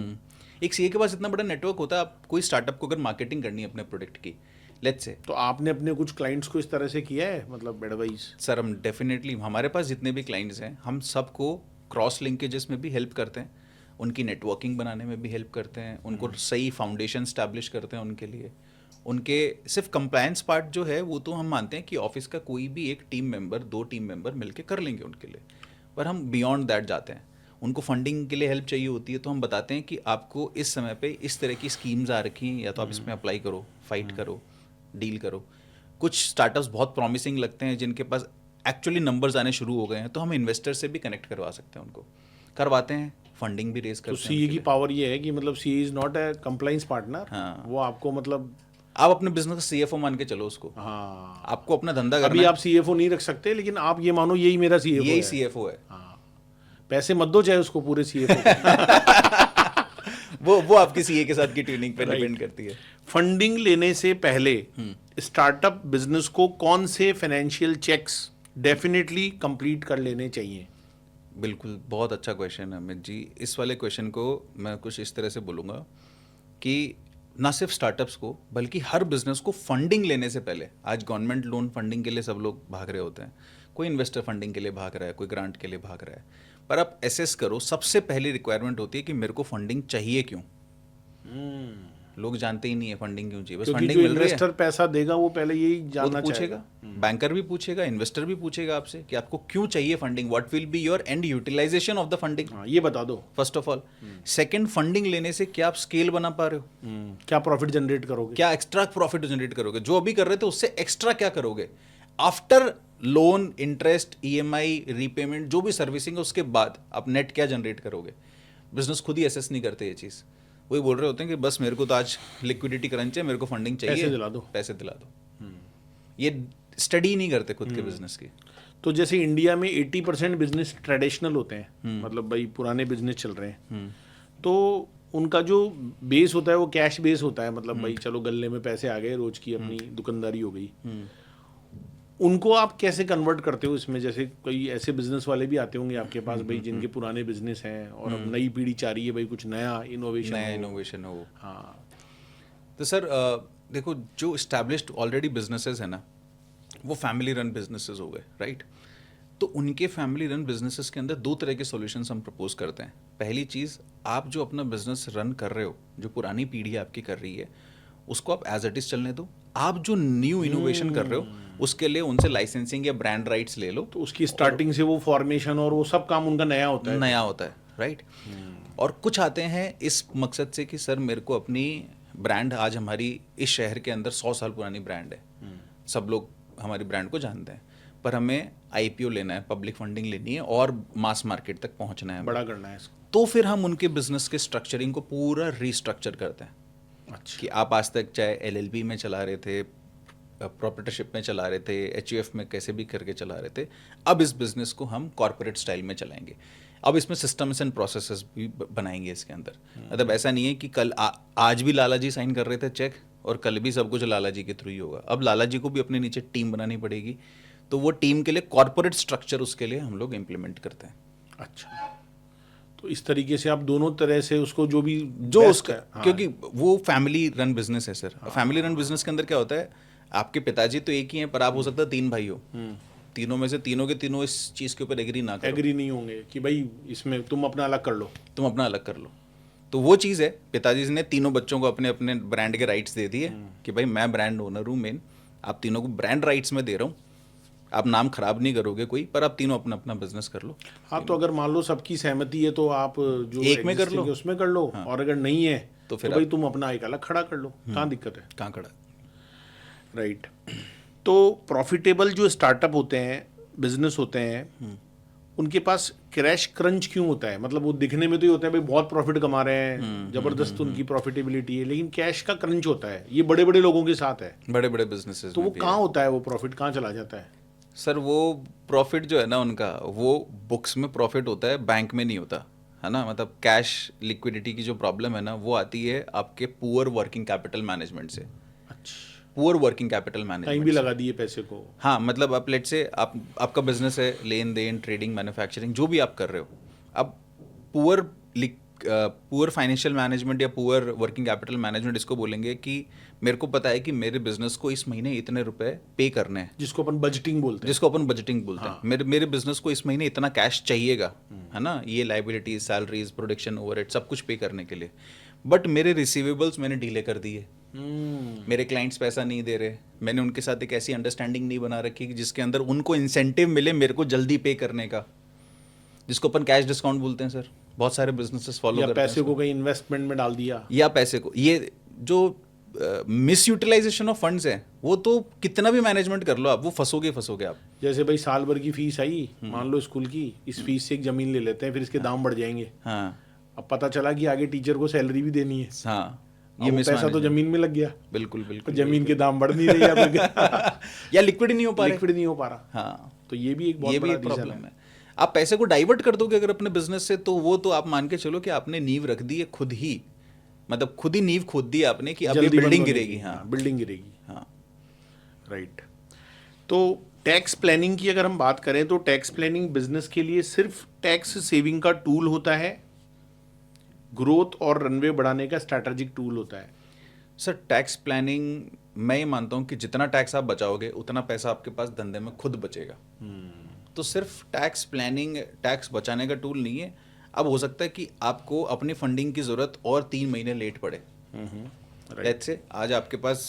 एक सीए के पास इतना बड़ा नेटवर्क होता है, आप कोई स्टार्टअप को अगर मार्केटिंग करनी है अपने प्रोडक्ट की, लेट्स से, तो आपने अपने कुछ क्लाइंट्स को इस तरह से किया है, मतलब एडवाइस? सर हम डेफिनेटली, हमारे पास जितने भी क्लाइंट्स हैं हम सबको क्रॉस लिंकेजेस में भी हेल्प करते हैं, उनकी नेटवर्किंग बनाने में भी हेल्प करते हैं, उनको सही फाउंडेशन स्टैब्लिश करते हैं उनके लिए। उनके सिर्फ कंप्लायंस पार्ट जो है वो तो हम मानते हैं कि ऑफिस का कोई भी एक टीम मेंबर, 2 टीम मेंबर मिलके कर लेंगे उनके लिए, पर हम बियॉन्ड दैट जाते हैं। उनको फंडिंग के लिए हेल्प चाहिए होती है तो हम बताते हैं कि आपको इस समय पे इस तरह की स्कीम्स आ रखी हैं, या तो आप इसमें अप्लाई करो, फाइट करो, डील करो। कुछ स्टार्टअप्स बहुत प्रॉमिसिंग लगते हैं जिनके पास एक्चुअली नंबर्स आने शुरू हो गए हैं, तो हम इन्वेस्टर से भी कनेक्ट करवा सकते हैं, उनको करवाते हैं, फंडिंग भी रेज तो करते हैं सीए उनके की लिए। पावर ये है कि मतलब CA is not a compliance partner. हाँ। वो आपको मतलब, आप अपने बिजनेस का सीएफओ मान के चलो उसको, हाँ, आपको अपना धंधा अभी करना आप सीएफओ नहीं रख सकते, लेकिन आप ये मानो यही मेरा है, सीएफओ यही है। सीएफओ है। हाँ, पैसे मत दो चाहे उसको पूरे सीएफओ। वो आपकी सीए के साथ की ट्यूनिंग पे डिपेंड करती है। फंडिंग लेने से पहले स्टार्टअप बिजनेस को कौन से फाइनेंशियल चेक्स डेफिनेटली कंप्लीट कर लेने चाहिए? बिल्कुल, बहुत अच्छा क्वेश्चन है अमित जी। इस वाले क्वेश्चन को मैं कुछ इस तरह से बोलूँगा कि ना सिर्फ स्टार्टअप्स को बल्कि हर बिजनेस को फंडिंग लेने से पहले, आज गवर्नमेंट लोन फंडिंग के लिए सब लोग भाग रहे होते हैं, कोई इन्वेस्टर फंडिंग के लिए भाग रहा है, कोई ग्रांट के लिए भाग रहा है, पर आप एसेस करो, सबसे पहली रिक्वायरमेंट होती है कि मेरे को फंडिंग चाहिए क्यों। लोग जानते ही नहीं है फंडिंग क्यों चाहिए, बस क्योंकि फंडिंग जो मिल रही है। इन्वेस्टर पैसा देगा वो पहले यही वो तो जानना पूछेगा, चाहेगा। बैंकर भी पूछेगा, इन्वेस्टर भी पूछेगा आपसे कि आपको क्यों चाहिए funding, what will be your end utilization of the funding, हाँ, ये बता दो। First of all. Second, funding लेने से क्या आप स्केल बना पा रहे हो, क्या प्रॉफिट जनरेट करोगे? क्या एक्स्ट्रा प्रॉफिट जनरेट करोगे, जो अभी कर रहे थे उससे एक्स्ट्रा क्या करोगे, after loan, interest, EMI, repayment, जो भी सर्विसिंग है उसके बाद आप नेट क्या जनरेट करोगे। बिजनेस खुद ही एसेस नहीं करते ये चीज़, वही बोल रहे होते हैं कि बस मेरे को तो आज लिक्विडिटी क्रंच है, मेरे को फंडिंग चाहिए, पैसे दिला दो। पैसे दिला दो। ये स्टडी नहीं करते खुद के बिजनेस की। तो जैसे इंडिया में 80% बिजनेस ट्रेडिशनल होते हैं, मतलब भाई पुराने बिजनेस चल रहे हैं, तो उनका जो बेस होता है वो कैश बेस होता है, मतलब भाई चलो गल्ले में पैसे आ गए, रोज की अपनी दुकानदारी हो गई। उनको आप कैसे कन्वर्ट करते हो इसमें? जैसे कोई ऐसे बिजनेस वाले भी आते होंगे आपके पास भाई जिनके पुराने बिजनेस हैं और अब नई पीढ़ी चाह रही है भाई कुछ नया इनोवेशन हो। हाँ, तो सर देखो, जो इस्टेब्लिश्ड ऑलरेडी बिजनेसेस है ना, वो फैमिली रन बिजनेसेस हो गए, राइट। तो उनके फैमिली रन बिजनेसेस के अंदर 2 तरह के सॉल्यूशंस हम प्रपोज करते हैं। पहली चीज़, आप जो अपना बिजनेस रन कर रहे हो, जो पुरानी पीढ़ी आपकी कर रही है, उसको आप एज इट इज चलने दो। आप जो न्यू इनोवेशन कर रहे हो उसके लिए उनसे लाइसेंसिंग या ब्रांड राइट्स ले लो, तो उसकी स्टार्टिंग से वो फॉर्मेशन और वो सब काम उनका नया होता है। नया होता है, राइट। और कुछ आते हैं इस मकसद से कि सर मेरे को अपनी ब्रांड, आज हमारी इस शहर के अंदर 100 साल पुरानी ब्रांड है, सब लोग हमारी ब्रांड को जानते हैं, पर हमें आईपीओ लेना है, पब्लिक फंडिंग लेनी है और मास मार्केट तक पहुंचना है, बड़ा करना है इसको। तो फिर हम उनके बिजनेस के स्ट्रक्चरिंग को पूरा रीस्ट्रक्चर करते हैं। अच्छा। कि आप आज तक चाहे एलएलबी में चला रहे थे, प्रॉपर्टरशिप में चला रहे थे, एचयूएफ में कैसे भी करके चला रहे थे, अब इस बिजनेस को हम कॉर्पोरेट स्टाइल में चलाएंगे। अब इसमें सिस्टम्स एंड प्रोसेसेस भी बनाएंगे इसके अंदर। मतलब ऐसा नहीं है कि कल आज भी लाला जी साइन कर रहे थे चेक और कल भी सब कुछ लाला जी के थ्रू ही होगा। अब लाला जी को भी अपने नीचे टीम बनानी पड़ेगी, तो वो टीम के लिए कॉर्पोरेट स्ट्रक्चर उसके लिए हम लोग इम्प्लीमेंट करते हैं। अच्छा, तो इस तरीके से आप दोनों तरह से उसको जो भी जो best उसका है, हाँ, क्योंकि वो फैमिली रन बिजनेस है सर। फैमिली रन बिजनेस के अंदर क्या होता है, आपके पिताजी तो एक ही हैं, पर आप हो सकता है 3 भाई हो, तीनों में से तीनों के तीनों इस चीज़ के ऊपर एग्री ना करो, एग्री नहीं होंगे कि भाई इसमें तुम अपना अलग कर लो। तुम अपना अलग कर लो। तो वो चीज़ है, पिताजी ने तीनों बच्चों को अपने अपने ब्रांड के राइट्स दे दिए कि भाई मैं ब्रांड ओनर हूँ मेन, आप तीनों को ब्रांड राइट्स में दे रहा हूँ, आप नाम खराब नहीं करोगे कोई, पर आप तीनों अपना अपना बिजनेस कर लो। हाँ, तो अगर मान लो सबकी सहमति है तो आप जो एक में कर existing लो। है उसमें कर लो, और अगर नहीं है तो तो फिर भाई तुम अपना एक अलग खड़ा कर लो, कहाँ दिक्कत है। कहाँ खड़ा? राइट। तो प्रॉफिटेबल जो स्टार्टअप होते हैं, बिजनेस होते हैं, उनके पास क्रैश क्रंच क्यों होता है? मतलब वो दिखने में तो ये होता है भाई बहुत प्रॉफिट कमा रहे हैं, जबरदस्त उनकी प्रॉफिटेबिलिटी है, लेकिन कैश का क्रंच होता है, ये बड़े बड़े लोगों के साथ है। बड़े बड़े बिजनेसेस तो में वो भी कहाँ होता है, वो प्रॉफिट कहाँ चला जाता है? सर वो प्रॉफिट जो है ना उनका, वो बुक्स में प्रॉफिट होता है, बैंक में नहीं होता है ना। मतलब कैश लिक्विडिटी की जो प्रॉब्लम है ना, वो आती है आपके पुअर वर्किंग कैपिटल मैनेजमेंट से। अच्छा, पुअर वर्किंग कैपिटल कहीं भी मैनेजमेंट। लगा दिए पैसे को। हाँ, मतलब आप लेट से आपका बिजनेस है, लेन देन, ट्रेडिंग, मैन्युफैक्चरिंग, जो भी आप कर रहे हो, अब पुअर पुअर फाइनेंशियल मैनेजमेंट या पुअर वर्किंग कैपिटल मैनेजमेंट इसको बोलेंगे कि मेरे को पता है कि मेरे बिजनेस को इस महीने इतने रुपए पे करने हैं, जिसको अपन बजटिंग बोलते हैं। जिसको अपन बजटिंग बोलते हैं। मेरे मेरे बिजनेस को इस महीने इतना कैश चाहिएगा, है ना, ये लाइबिलिटीज, सैलरीज, प्रोडक्शन, ओवरहेड सब कुछ पे करने के लिए। बट मेरे रिसीवेबल्स मैंने डीले कर दिए, मेरे क्लाइंट्स पैसा नहीं दे रहे, मैंने उनके साथ एक ऐसी अंडरस्टैंडिंग नहीं बना रखी कि जिसके अंदर उनको इंसेंटिव मिले मेरे को जल्दी पे करने का, जिसको अपन कैश डिस्काउंट बोलते हैं सर। बहुत सारे बिजनेसेस फॉलो या करते हैं पैसे को कहीं इन्वेस्टमेंट में डाल दिया, या पैसे को, ये जो मिस यूटिलाइजेशन ऑफ फंड्स है, वो तो कितना भी मैनेजमेंट कर लो आप, वो फंसोगे आप। जैसे भाई साल भर की फीस आई, मान लो स्कूल की, इस फीस से एक जमीन ले लेते हैं, फिर इसके दाम बढ़ जाएंगे। हाँ अब पता चला कि आगे टीचर को सैलरी भी देनी है, हाँ, ये पैसा तो जमीन में लग गया, बिल्कुल तो बिल्कुल, जमीन के दाम बढ़ नहीं रहे या फिर या लिक्विड नहीं हो पा रहे, लिक्विड नहीं हो पा रहा। हाँ, तो ये भी एक बहुत ये भी बड़ा एक रीजन प्रॉब्लम है। आप पैसे को डाइवर्ट कर दोगे अगर अपने बिजनेस से, तो वो तो आप मान के चलो कि आपने नींव रख दी है खुद ही, मतलब खुद ही नींव खोद दी आपने कि अब ये जल्दी बंद बिल्डिंग होने गिरेगी। की। हाँ बिल्डिंग गिरेगी। हाँ, राइट। तो टैक्स प्लानिंग की अगर हम बात करें तो टैक्स प्लानिंग बिजनेस के लिए सिर्फ टैक्स सेविंग का टूल होता है, ग्रोथ और रनवे बढ़ाने का स्ट्रैटेजिक टूल होता है? सर टैक्स प्लानिंग, मैं ये मानता हूँ कि जितना टैक्स आप बचाओगे उतना पैसा आपके पास धंधे में खुद बचेगा। तो सिर्फ टैक्स प्लानिंग टैक्स बचाने का टूल नहीं है। अब हो सकता है कि आपको अपनी फंडिंग की ज़रूरत और 3 महीने लेट पड़े। लेट्स से आज आपके पास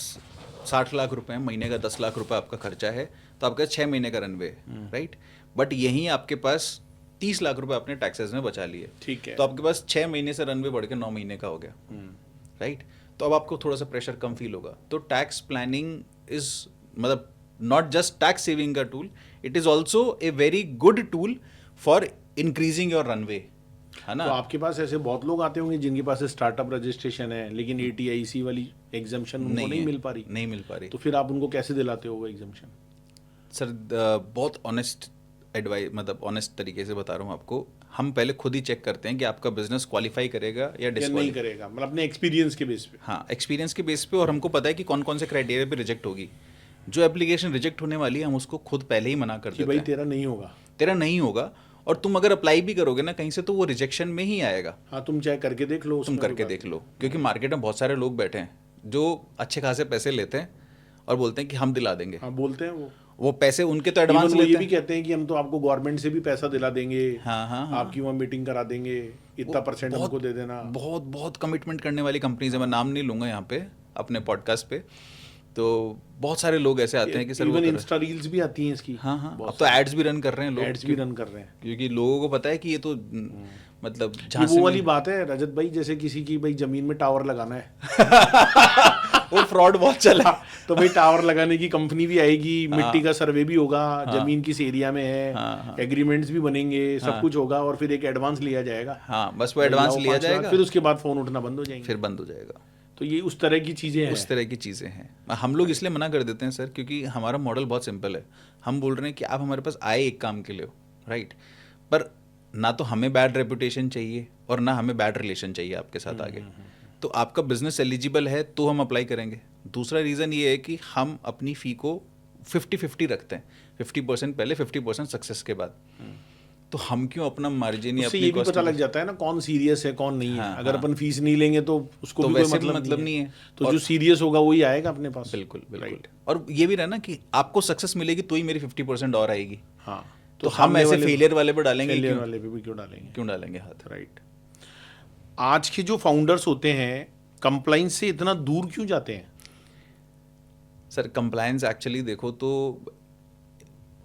60 लाख रुपए हैं, महीने का 10 लाख रुपए आपका खर्चा है, तो आपका 6 महीने का रनवे है, राइट। बट यहीं आपके पास 30 लाख रुपए अपने टैक्सेस में बचा लिए, ठीक है। तो आपके पास 6 महीने से रनवे बढ़ के 9 महीने का हो गया, राइट। तो अब आपको थोड़ा सा प्रेशर कम फील होगा। तो टैक्स प्लानिंग इज मतलब नॉट जस्ट टैक्स सेविंग का tool, it is also a very good tool for increasing your runway, है ना। तो आपके पास ऐसे बहुत लोग आते होंगे जिनके पास स्टार्टअप रजिस्ट्रेशन है, लेकिन ATIC वाली एग्जाम्पशन उनको नहीं मिल पा रही। नहीं मिल पा रही। तो फिर आप उनको कैसे दिलाते हो वो एग्जाम्पशन? सर बहुत ऑनेस्ट एडवाइस, मतलब ऑनेस्ट तरीके से बता रहा हूँ आपको, हम पहले खुद ही चेक करते हैं कि आपका बिजनेस क्वालिफाई करेगा या या डिस्क्वालीफाई नहीं करेगा, मतलब अपने एक्सपीरियंस के बेस पे। हाँ, एक्सपीरियंस के बेस पे, और हमको पता है कि कौन कौन से क्राइटेरिया पे रिजेक्ट होगी। जो एप्लीकेशन रिजेक्ट होने वाली है हम उसको खुद पहले ही मना कर कि देते भाई हैं, तेरा नहीं होगा। तेरा नहीं होगा। और तुम अगर अप्लाई भी करोगे ना कहीं से, तो वो रिजेक्शन में ही आएगा। हाँ, तुम चाहे करके देख लो, तुम उसमें करके देख लो, क्योंकि मार्केट में बहुत सारे लोग बैठे हैं जो अच्छे खासे पैसे लेते हैं और बोलते हैं कि हम दिला देंगे। हाँ, बोलते हैं वो पैसे उनके तो एडवांस Even वो ये लेते भी हैं। कहते हैं कि हम तो आपको गवर्नमेंट से भी पैसा दिला देंगे, हाँ हाँ हाँ, आपकी वहाँ मीटिंग करा देंगे, इतना परसेंट हमको दे देना। बहुत बहुत कमिटमेंट करने वाली कंपनीज है, मैं नाम नहीं लूंगा यहाँ पे अपने पॉडकास्ट पे। तो बहुत सारे लोग ऐसे आते हैं कि सर इवन इंस्टा रील्स भी आती हैं इसकी। हाँ हाँ, अब तो एड्स भी रन कर रहे हैं लोग, एड्स भी रन कर रहे हैं, क्योंकि लोगों को पता है कि ये तो मतलब ये झांसी वो में वाली बात है रजत भाई, जैसे किसी की भाई जमीन में टावर लगाना है वो फ्रॉड बहुत चला। तो भाई टावर लगाने की कंपनी भी आएगी, मिट्टी का सर्वे भी होगा, जमीन किस एरिया में है, एग्रीमेंट्स भी बनेंगे, सब कुछ होगा, और फिर एक एडवांस लिया जाएगा। हाँ, बस वो एडवांस लिया जाएगा, फिर उसके बाद फोन उठना बंद हो जाएंगे, फिर बंद हो जाएगा। तो ये उस तरह की चीजें हैं। उस तरह की चीज़ें हैं। हम लोग इसलिए मना कर देते हैं सर, क्योंकि हमारा मॉडल बहुत सिंपल है। हम बोल रहे हैं कि आप हमारे पास आए एक काम के लिए हो, राइट, पर ना तो हमें बैड रेपुटेशन चाहिए और ना हमें बैड रिलेशन चाहिए आपके साथ आगे। तो आपका बिजनेस एलिजिबल है तो हम अप्लाई करेंगे। दूसरा रीज़न ये है कि हम अपनी फ़ी को 50-50 रखते हैं, 50% पहले, 50% सक्सेस के बाद। तो हम क्यों अपना मार्जिन या उससे अपनी ये भी cost पता की- लग जाता है ना कौन सीरियस है कौन नहीं है। हाँ, अगर हाँ। अपन फीस नहीं लेंगे तो उसको तो भी कोई वैसे भी मतलब मतलब नहीं नहीं है। है। तो और- जो सीरियस होगा वही आएगा अपने पास। बिल्कुल बिल्कुल। राइट। और ये भी रहना कि आपको सक्सेस मिलेगी तो ही मेरी 50% और आएगी। हाँ, तो हम सामने ऐसे वाले फेलियर वाले पर डालेंगे फेलियर क्यों? वाले पे भी क्यों डालेंगे? क्यों डालेंगे हाथ? राइट। आज के जो फाउंडर्स होते हैं कंप्लाइंस से इतना दूर क्यों जाते हैं? सर कंप्लायंस एक्चुअली देखो तो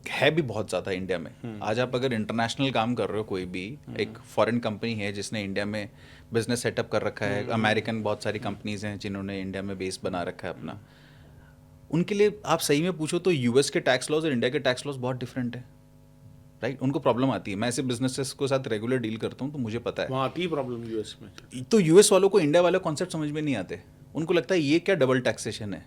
है भी बहुत ज़्यादा इंडिया में। आज आप अगर इंटरनेशनल काम कर रहे हो, कोई भी एक फॉरेन कंपनी है जिसने इंडिया में बिजनेस सेटअप कर रखा है, अमेरिकन बहुत सारी कंपनीज हैं जिन्होंने इंडिया में बेस बना रखा है अपना, उनके लिए आप सही में पूछो तो यूएस के टैक्स लॉज और इंडिया के टैक्स लॉज बहुत डिफरेंट है। राइट, उनको प्रॉब्लम आती है। मैं ऐसे बिजनेसेस के साथ रेगुलर डील करता हूँ तो मुझे पता वहाँ आती है प्रॉब्लम यूएस में? है। तो यूएस वालों को इंडिया वाले कॉन्सेप्ट समझ में नहीं आते। उनको लगता है ये क्या डबल टैक्सेशन है।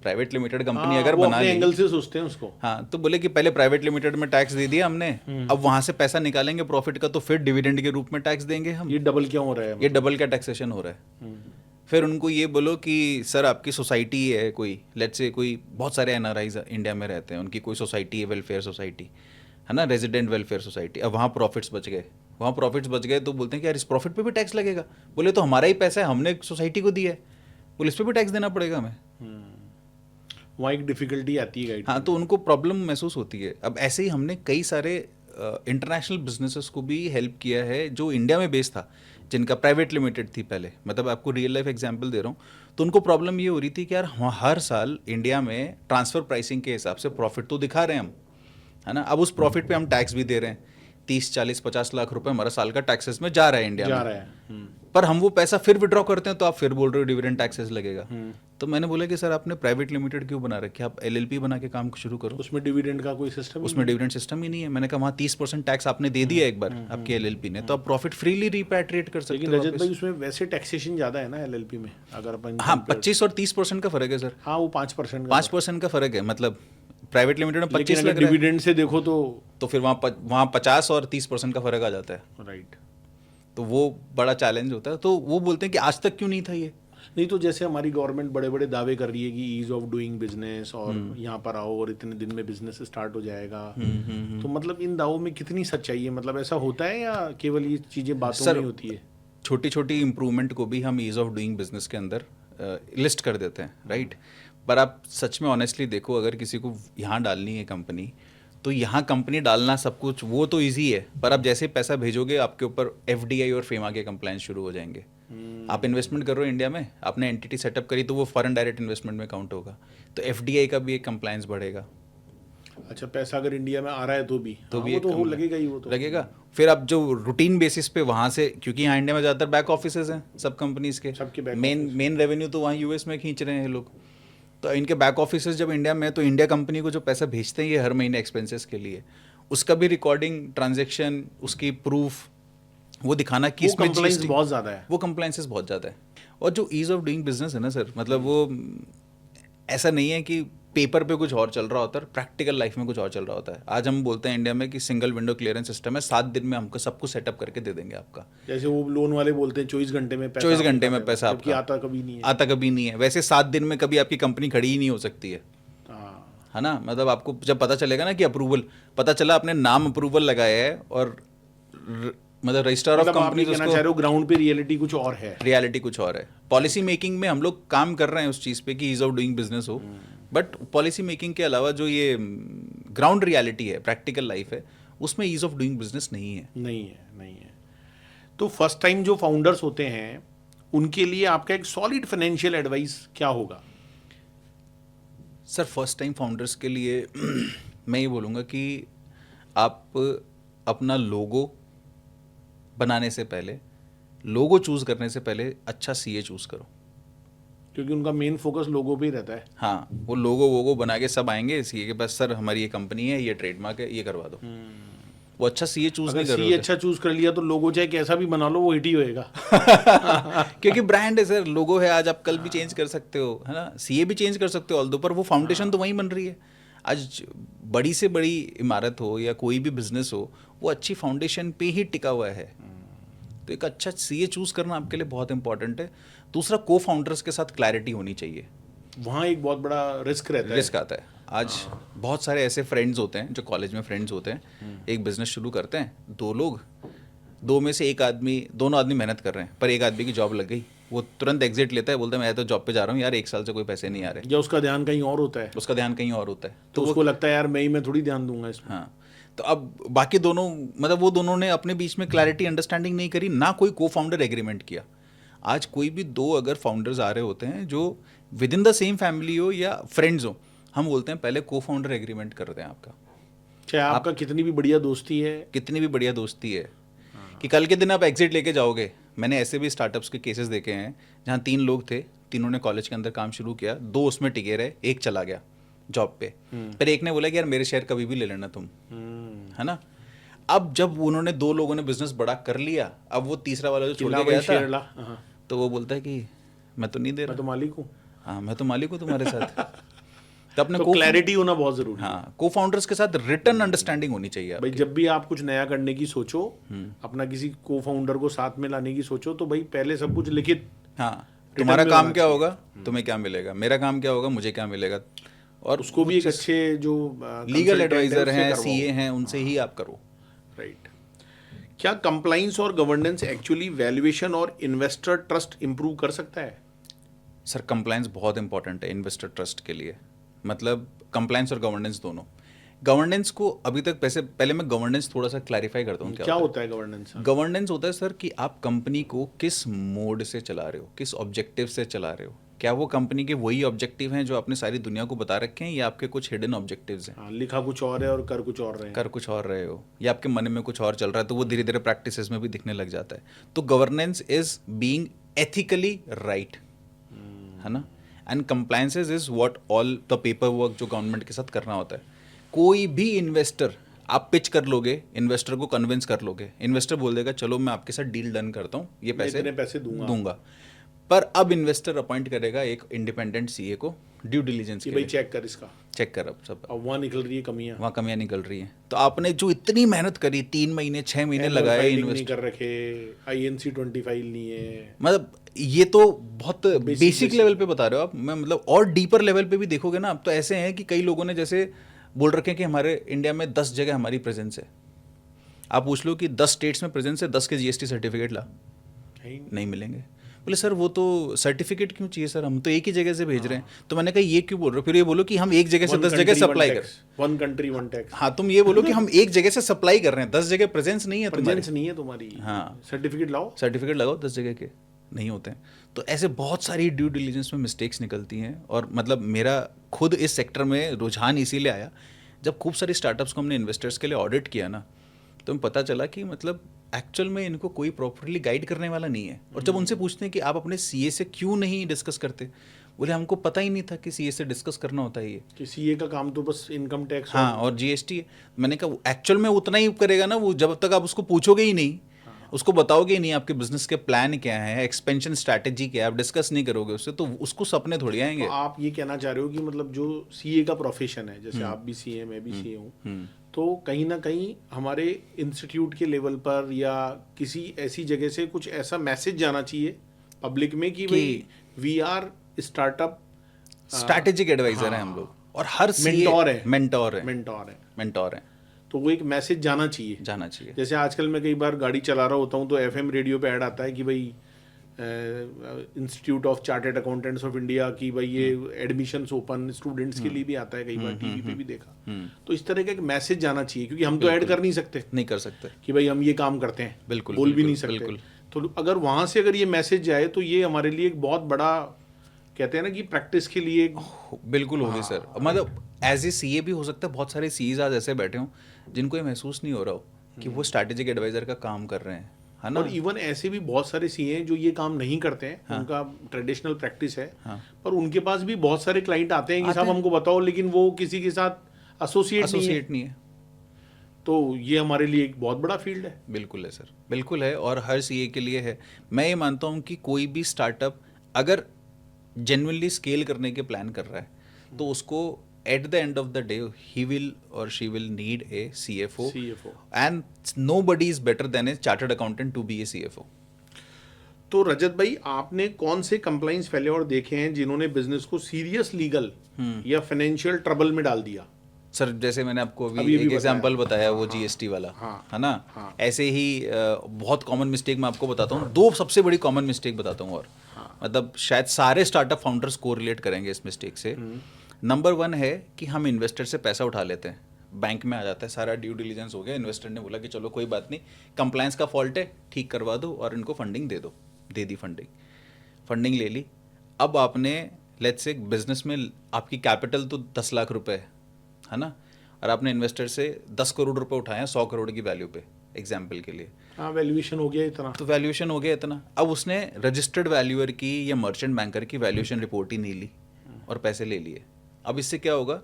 प्राइवेट लिमिटेड कंपनी हाँ, अगर वो बना अपने ली, एंगल से सोचते हैं उसको। हाँ, तो बोले कि पहले प्राइवेट लिमिटेड में टैक्स दे दिया हमने, अब वहां से पैसा निकालेंगे प्रॉफिट का तो फिर डिविडेंड के रूप में टैक्स देंगे हम। ये डबल क्यों हो रहा है? ये डबल का टैक्सेशन हो रहा है। फिर उनको ये बोलो कि सर आपकी सोसाइटी है कोई, लेट्स से कोई बहुत सारे एनआरआईज इंडिया में रहते हैं, उनकी कोई सोसाइटी है, वेलफेयर सोसाइटी है ना, रेजिडेंट वेलफेयर सोसाइटी, अब वहाँ प्रॉफिट्स बच गए, वहाँ प्रॉफिट्स बच गए तो बोलते हैं कि यार इस प्रॉफिट पे भी टैक्स लगेगा। बोले तो हमारा ही पैसा है, हमने सोसाइटी को दिया है, बोले इस पर भी टैक्स देना पड़ेगा हमें। वहाँ एक डिफिकल्टी आती है गाइड। हाँ, तो उनको प्रॉब्लम महसूस होती है। अब ऐसे ही हमने कई सारे इंटरनेशनल बिजनेसेस को भी हेल्प किया है जो इंडिया में बेस्ड था, जिनका प्राइवेट लिमिटेड थी पहले। मतलब आपको रियल लाइफ एग्जांपल दे रहा हूँ। तो उनको प्रॉब्लम ये हो रही थी कि यार हर साल इंडिया में ट्रांसफ़र प्राइसिंग के हिसाब से प्रॉफिट तो दिखा रहे हैं हम, है ना, अब उस प्रॉफिट पे हम टैक्स भी दे रहे हैं। 30-40-50 लाख रुपए हमारा साल का टैक्सेस में जा रहा है इंडिया में। जा रहा है। पर हम वो पैसा फिर विड्रॉ करते हैं तो आप फिर बोल रहे हो डिविडेंड टैक्सेस लगेगा। तो मैंने बोला कि सर आपने प्राइवेट लिमिटेड क्यों बना रखी है, आप एलएलपी बना के काम शुरू करो। उसमें डिविडेंड का कोई सिस्टम? उसमें डिविडेंड सिस्टम ही नहीं है। मैंने कहा वहाँ 30% टैक्स आपने दे दिया एक बार आपके एलएलपी ने, तो आप प्रॉफिट फ्रीली रिपैट्रिएट कर सकते लेकिन हो रजत वापस। भाई उसमें वैसे टैक्सेशन ज्यादा है ना एलएलपी में, अगर अपन हाँ, 25 और 30% का फर्क है सर। हाँ, वो 5% 5% का फर्क है। मतलब प्राइवेट लिमिटेड में 25 लग रहा है, डिविडेंड से देखो तो फिर वहाँ 50 और 30% का फर्क आ जाता है। राइट। तो वो बड़ा चैलेंज होता है। तो वो बोलते हैं कि आज तक क्यों नहीं था ये। नहीं तो जैसे हमारी गवर्नमेंट बड़े बड़े दावे कर रही है कि ईज ऑफ डूइंग बिजनेस और यहाँ पर आओ और इतने दिन में बिजनेस स्टार्ट हो जाएगा, तो मतलब इन दावों में कितनी सच्चाई है? मतलब ऐसा होता है या केवल ये चीजें बातों में होती है? छोटी छोटी इंप्रूवमेंट को भी हम ईज ऑफ डूइंग बिजनेस के अंदर लिस्ट कर देते हैं, राइट। पर आप सच में ऑनेस्टली देखो, अगर किसी को यहाँ डालनी है कंपनी, तो यहाँ कंपनी डालना सब कुछ वो तो इजी है, पर आप जैसे पैसा भेजोगे आपके ऊपर एफडीआई और फेमा के कंप्लायंस शुरू हो जाएंगे। आप इन्वेस्टमेंट कर रहे हो इंडिया में, आपने एंटिटी सेटअप करी तो वो फॉरेन डायरेक्ट इन्वेस्टमेंट में काउंट होगा, तो एफडीआई का भी एक कंप्लायंस बढ़ेगा। अच्छा, पैसा अगर इंडिया में आ रहा है तो भी तो हाँ, भी वो एक तो कंप्लायंस लगेगा ही, वो तो लगेगा। फिर आप जो रूटीन बेसिस पे वहाँ से, क्योंकि यहाँ इंडिया में ज़्यादातर बैक ऑफिसेज हैं सब कंपनीज के, सबके back मेन रेवेन्यू तो वहाँ यूएस में खींच रहे हैं ये लोग। तो इनके बैक ऑफिसेज जब इंडिया में है तो इंडिया कंपनी को जो पैसा भेजते हैं ये हर महीने एक्सपेंसेस के लिए, उसका भी रिकॉर्डिंग, ट्रांजेक्शन, उसकी प्रूफ, वो दिखाना कि वो इसमें compliance GST बहुत ज़्यादा है। वो कंप्लायंसेस बहुत ज़्यादा है। और जो ईज ऑफ डूइंग बिजनेस है ना सर, मतलब वो ऐसा नहीं है कि पेपर पे कुछ और चल रहा होता है, प्रैक्टिकल लाइफ में कुछ और चल रहा होता है। आज हम बोलते हैं इंडिया में कि सिंगल विंडो क्लियरेंस सिस्टम है, 7 दिन में हमको सब कुछ सेटअप करके दे देंगे आपका। जैसे वो लोन वाले बोलते हैं 24 घंटे में पैसा, 24 घंटे में पैसा जबकि आपका आता कभी नहीं है। आता कभी नहीं है। वैसे 7 दिन में कभी आपकी कंपनी खड़ी ही नहीं हो सकती है, हाँ, है ना। मतलब आपको जब पता चलेगा ना कि अप्रूवल, पता चला आपने नाम अप्रूवल लगाया है और मतलब रजिस्टर ऑफ मतलब आप ये कंपनी कहना चाह रहे हो ग्राउंड पे रियलिटी कुछ और है? रियलिटी कुछ और है। पॉलिसी मेकिंग में हम लोग काम कर रहे हैं उस चीज़ पे कि ईज ऑफ डूइंग बिजनेस हो, बट पॉलिसी मेकिंग के अलावा जो ये ग्राउंड रियलिटी है, प्रैक्टिकल लाइफ है, उसमें ईज ऑफ डूइंग बिजनेस नहीं है। नहीं है, नहीं है। तो फर्स्ट टाइम जो फाउंडर्स होते हैं उनके लिए आपका एक सॉलिड फाइनेंशियल एडवाइस क्या होगा? सर फर्स्ट टाइम फाउंडर्स के लिए मैं ये बोलूँगा कि आप अपना लोगो बनाने से पहले, लोगो चूज़ करने से पहले अच्छा सीए चूज़ करो, क्योंकि उनका मेन फोकस लोगों पे ही रहता है। हाँ, वो लोगो वोगो बना के सब आएंगे सीए के पास, सर हमारी ये कंपनी है, ये ट्रेडमार्क है, ये करवा दो। वो अच्छा सीए चूज़ अगर नहीं कर सीए रहे अच्छा चूज कर लिया तो लोगो चाहे कैसा भी बना लो वो हिट ही होएगा। क्योंकि ब्रांड है सर, लोगो है, आज आप कल भी चेंज कर सकते हो, है ना। सीए भी चेंज कर सकते हो ऑल्दो, पर वो फाउंडेशन तो वहीं बन रही है। आज बड़ी से बड़ी इमारत हो या कोई भी बिजनेस हो, वो अच्छी फाउंडेशन पे ही टिका हुआ है। तो एक अच्छा सीए चूज करना आपके लिए बहुत इंपॉर्टेंट है। दूसरा, को फाउंडर्स के साथ क्लैरिटी होनी चाहिए। वहाँ एक बहुत बड़ा रिस्क रहता है। रिस्क आता है। आज बहुत सारे ऐसे फ्रेंड्स होते हैं जो कॉलेज में फ्रेंड्स होते हैं, एक बिजनेस शुरू करते हैं, दो लोग, दो में से दोनों आदमी मेहनत कर रहे हैं, पर एक आदमी की जॉब लग गई, वो तुरंत एग्जिट लेता है, बोलता है मैं तो जॉब पे जा रहा हूँ यार, 1 साल से कोई पैसे नहीं आ रहे, या उसका ध्यान कहीं और होता है, उसका ध्यान कहीं और होता है, तो उसको लगता है यार मैं थोड़ी ध्यान दूंगा इसमें। हाँ, तो अब बाकी दोनों, मतलब वो दोनों ने अपने बीच में क्लैरिटी अंडरस्टैंडिंग नहीं करी, ना कोई को फाउंडर एग्रीमेंट किया। आज कोई भी दो अगर फाउंडर्स आ रहे होते हैं जो with in the same family हो या फ्रेंड्स हो, हम बोलते हैं पहले को फाउंडर एग्रीमेंट कर दें आपका, चाहे आपका कितनी भी बढ़िया दोस्ती है, कितनी भी बढ़िया दोस्ती है, कि कल के दिन आप एग्जिट लेके जाओगे। मैंने ऐसे भी स्टार्टअप्स के केसेस देखे हैं जहाँ 3 लोग थे, तीनों ने कॉलेज के अंदर काम शुरू किया, 2 उसमें टिके रहे, एक चला गया जॉब पे, फिर एक ने बोला कि यार मेरे शेयर कभी भी ले लेना तुम, है ना। अब जब उन्होंने 2 लोगों ने बिजनेस बड़ा कर लिया, अब वो तीसरा वाला जो छोड़ के गया शेयर ला, था, हाँ, तो वो बोलता है कि मैं तो नहीं दे मैं तो रहा, मालिक हूँ। हाँ मैं तो मालिक हूँ तुम्हारे साथ। तो अपने तो क्लैरिटी होना बहुत जरूरी है। हाँ, को फाउंडर्स के साथ रिटर्न अंडरस्टैंडिंग होनी चाहिए भाई आपकी। जब भी आप कुछ नया करने की सोचो, अपना किसी को फाउंडर को साथ में लाने की सोचो, तो भाई पहले सब कुछ लिखित, हाँ, तुम्हारा काम क्या होगा, तुम्हें क्या मिलेगा, मेरा काम क्या होगा, मुझे क्या मिलेगा, और उसको भी एक अच्छे जो लीगल एडवाइजर हैं, सीए हैं, उनसे ही आप करो। राइट। क्या कंप्लाइंस और गवर्नेंस एक्चुअली वैल्यूएशन और इन्वेस्टर ट्रस्ट इंप्रूव कर सकता है? सर कंप्लायंस बहुत इंपॉर्टेंट है इन्वेस्टर ट्रस्ट के लिए, मतलब कंप्लायंस और गवर्नेंस दोनों। गवर्नेंस को अभी तक पहले मैं गवर्नेंस थोड़ा सा क्लैरिफाई करता हूँ। क्या होता है गवर्नेंस? गवर्नेंस होता है सर कि आप कंपनी को किस मोड से चला रहे हो, किस ऑब्जेक्टिव से चला रहे हो, क्या वो कंपनी के वही ऑब्जेक्टिव हैं जो आपने सारी दुनिया को बता रखे हैं, या आपके कुछ हिडन ऑब्जेक्टिव्स हैं? हाँ, लिखा कुछ और है और कर कुछ और रहे हैं। कर कुछ और रहे हो, या आपके मन में कुछ और चल रहा है, तो वो धीरे धीरे प्रैक्टिसेस में भी दिखने लग जाता है। तो governance is being ethically right, है ना, and compliances is what all the paper work जो गवर्नमेंट के साथ करना होता है। कोई भी इन्वेस्टर आप पिच कर लोगे, इन्वेस्टर को कन्विंस कर लोगे, इन्वेस्टर बोल देगा चलो मैं आपके साथ डील डन करता हूँ, ये इतने पैसे दूंगा। पर अब इन्वेस्टर अपॉइंट करेगा एक इंडिपेंडेंट सीए को ड्यू डिलीजेंस के भाई लिए, चेक कर इसका, चेक कर अब सब, अब वहाँ निकल रही है कमियां, वहाँ कमियां निकल रही हैं। तो आपने जो इतनी मेहनत करी, 3 महीने 6 महीने लगाए, इन्वेस्ट कर रखे, INC 20 फाइल नहीं है, मतलब ये तो बहुत बेसिक लेवल पे बता रहे हो आप। मैं मतलब और डीपर लेवल पे भी देखोगे ना, अब तो ऐसे हैं कि कई लोगों ने जैसे बोल रखे हैं कि हमारे इंडिया में 10 जगह हमारी प्रेजेंस है। आप पूछ लो कि 10 स्टेट्स में प्रेजेंस है, 10 के GST सर्टिफिकेट ला, नहीं मिलेंगे। बोले सर वो तो सर्टिफिकेट क्यों चाहिए सर, हम तो एक ही जगह से भेज रहे हैं। तो मैंने कहा ये क्यों बोल रहे हो, फिर ये बोलो कि हम एक जगह से 10 जगह सप्लाई कर, वन कंट्री वन टैक्स। हाँ तुम ये बोलो कि हम एक जगह से सप्लाई कर रहे हैं, 10 जगह प्रेजेंस नहीं है तुम्हारी, नहीं है तुम्हारी, हाँ सर्टिफिकेट लाओ, सर्टिफिकेट लगाओ, 10 जगह के नहीं होते हैं। तो ऐसे बहुत सारी ड्यू डिलीजेंस में मिस्टेक्स निकलती हैं। और मतलब मेरा खुद इस सेक्टर में रुझान इसीलिए आया, जब खूब सारी स्टार्टअप्स को हमने इन्वेस्टर्स के लिए ऑडिट किया ना, तो हमें पता चला कि मतलब एक्चुअल में इनको कोई प्रॉपरली गाइड करने वाला नहीं है। और जब उनसे पूछते हैं कि आप अपने सीए से क्यों नहीं डिस्कस करते, बोले हमको पता ही नहीं था कि सीए से डिस्कस करना होता है ये, कि सीए का काम तो बस इनकम टैक्स हाँ और GST है। मैंने कहा एक्चुअल में उतना ही करेगा ना वो, जब तक आप उसको पूछोगे ही नहीं, उसको बताओगे ही नहीं आपके बिजनेस के प्लान क्या है, एक्सपेंशन स्ट्रैटेजी क्या है, आप डिस्कस नहीं करोगे उससे, तो उसको सपने थोड़ी आएंगे। तो आप ये कहना चाह रहे हो कि मतलब जो सीए का प्रोफेशन है, जैसे आप भी सीए, मैं भी सीए हूँ, तो कहीं ना कहीं हमारे इंस्टीट्यूट के लेवल पर या किसी ऐसी जगह से कुछ ऐसा मैसेज जाना चाहिए पब्लिक में कि भाई we are startup strategic advisor हैं हम लोग, और हर मेंटोर है, तो वो एक मैसेज जाना चाहिए। जैसे आजकल मैं कई बार गाड़ी चला रहा होता हूँ तो FM रेडियो पे ऐड आता है कि भाई institute of chartered accountants of India की भाई ये एडमिशंस ओपन स्टूडेंट्स के लिए भी आता है, कई बार टीवी पे भी देखा। तो इस तरह का एक मैसेज जाना चाहिए, क्योंकि हम तो ऐड कर नहीं सकते कि भाई हम ये काम करते हैं, बिल्कुल बोल भी नहीं सकते। तो अगर वहां से अगर ये मैसेज जाए तो ये हमारे लिए एक बहुत बड़ा, कहते हैं ना कि प्रैक्टिस के लिए बिल्कुल होगी सर। मतलब एज ए सीए भी हो सकता है, बहुत सारे सीईज आज ऐसे बैठे हों जिनको ये महसूस नहीं हो रहा हो कि वो स्ट्रैटेजिक एडवाइजर का काम कर रहे हैं, है ना। और इवन ऐसे भी बहुत सारे सीए हैं जो ये काम नहीं करते हैं, हाँ, उनका ट्रेडिशनल प्रैक्टिस है, हाँ, पर उनके पास भी बहुत सारे क्लाइंट आते हैं कि साहब हमको बताओ, लेकिन वो किसी के साथ एसोसिएट नहीं है। तो ये हमारे लिए एक बहुत बड़ा फील्ड है। बिल्कुल है सर, बिल्कुल है, और हर सीए के लिए है। मैं ये मानता हूँ कि कोई भी स्टार्टअप अगर जेन्युइनली स्केल करने के प्लान कर रहा है तो उसको at the end of the day he will or she will need a CFO and nobody is better than a chartered accountant to be a CFO. तो रजत भाई, आपने कौन से कंप्लाइंस फेल्योर देखे हैं जिन्होंने बिजनेस को सीरियस लीगल या फाइनेंशियल ट्रबल में डाल दिया? सर जैसे मैंने आपको अभी अभी एक बताया। एग्जांपल बताया वो जीएसटी वाला, हाँ, है ना? हाँ। ऐसे ही बहुत कॉमन मिस्टेक मैं आपको बताता हूँ, दो सबसे बड़ी कॉमन मिस्टेक बताता हूँ, और मतलब शायद सारे स्टार्टअप फाउंडर्स को रिलेट करेंगे इस मिस्टेक से। नंबर वन है कि हम इन्वेस्टर से पैसा उठा लेते हैं, बैंक में आ जाता है, सारा ड्यू डिलीजेंस हो गया, इन्वेस्टर ने बोला कि चलो कोई बात नहीं, कंप्लायंस का फॉल्ट है, ठीक करवा दो और इनको फंडिंग दे दो, दे दी फंडिंग ले ली। अब आपने लेट्स से बिजनेस में आपकी कैपिटल तो 10 लाख रुपए है ना, और आपने इन्वेस्टर से 10 करोड़ रुपए उठाए हैं 100 करोड़ की वैल्यू पे, एग्जाम्पल के लिए। हाँ, वैल्यूएशन हो गया इतना। तो वैल्यूएशन हो गया इतना, अब उसने रजिस्टर्ड वैल्यूअर की या मर्चेंट बैंकर की वैल्यूएशन रिपोर्ट ही नहीं ली और पैसे ले लिए। अब इससे क्या होगा,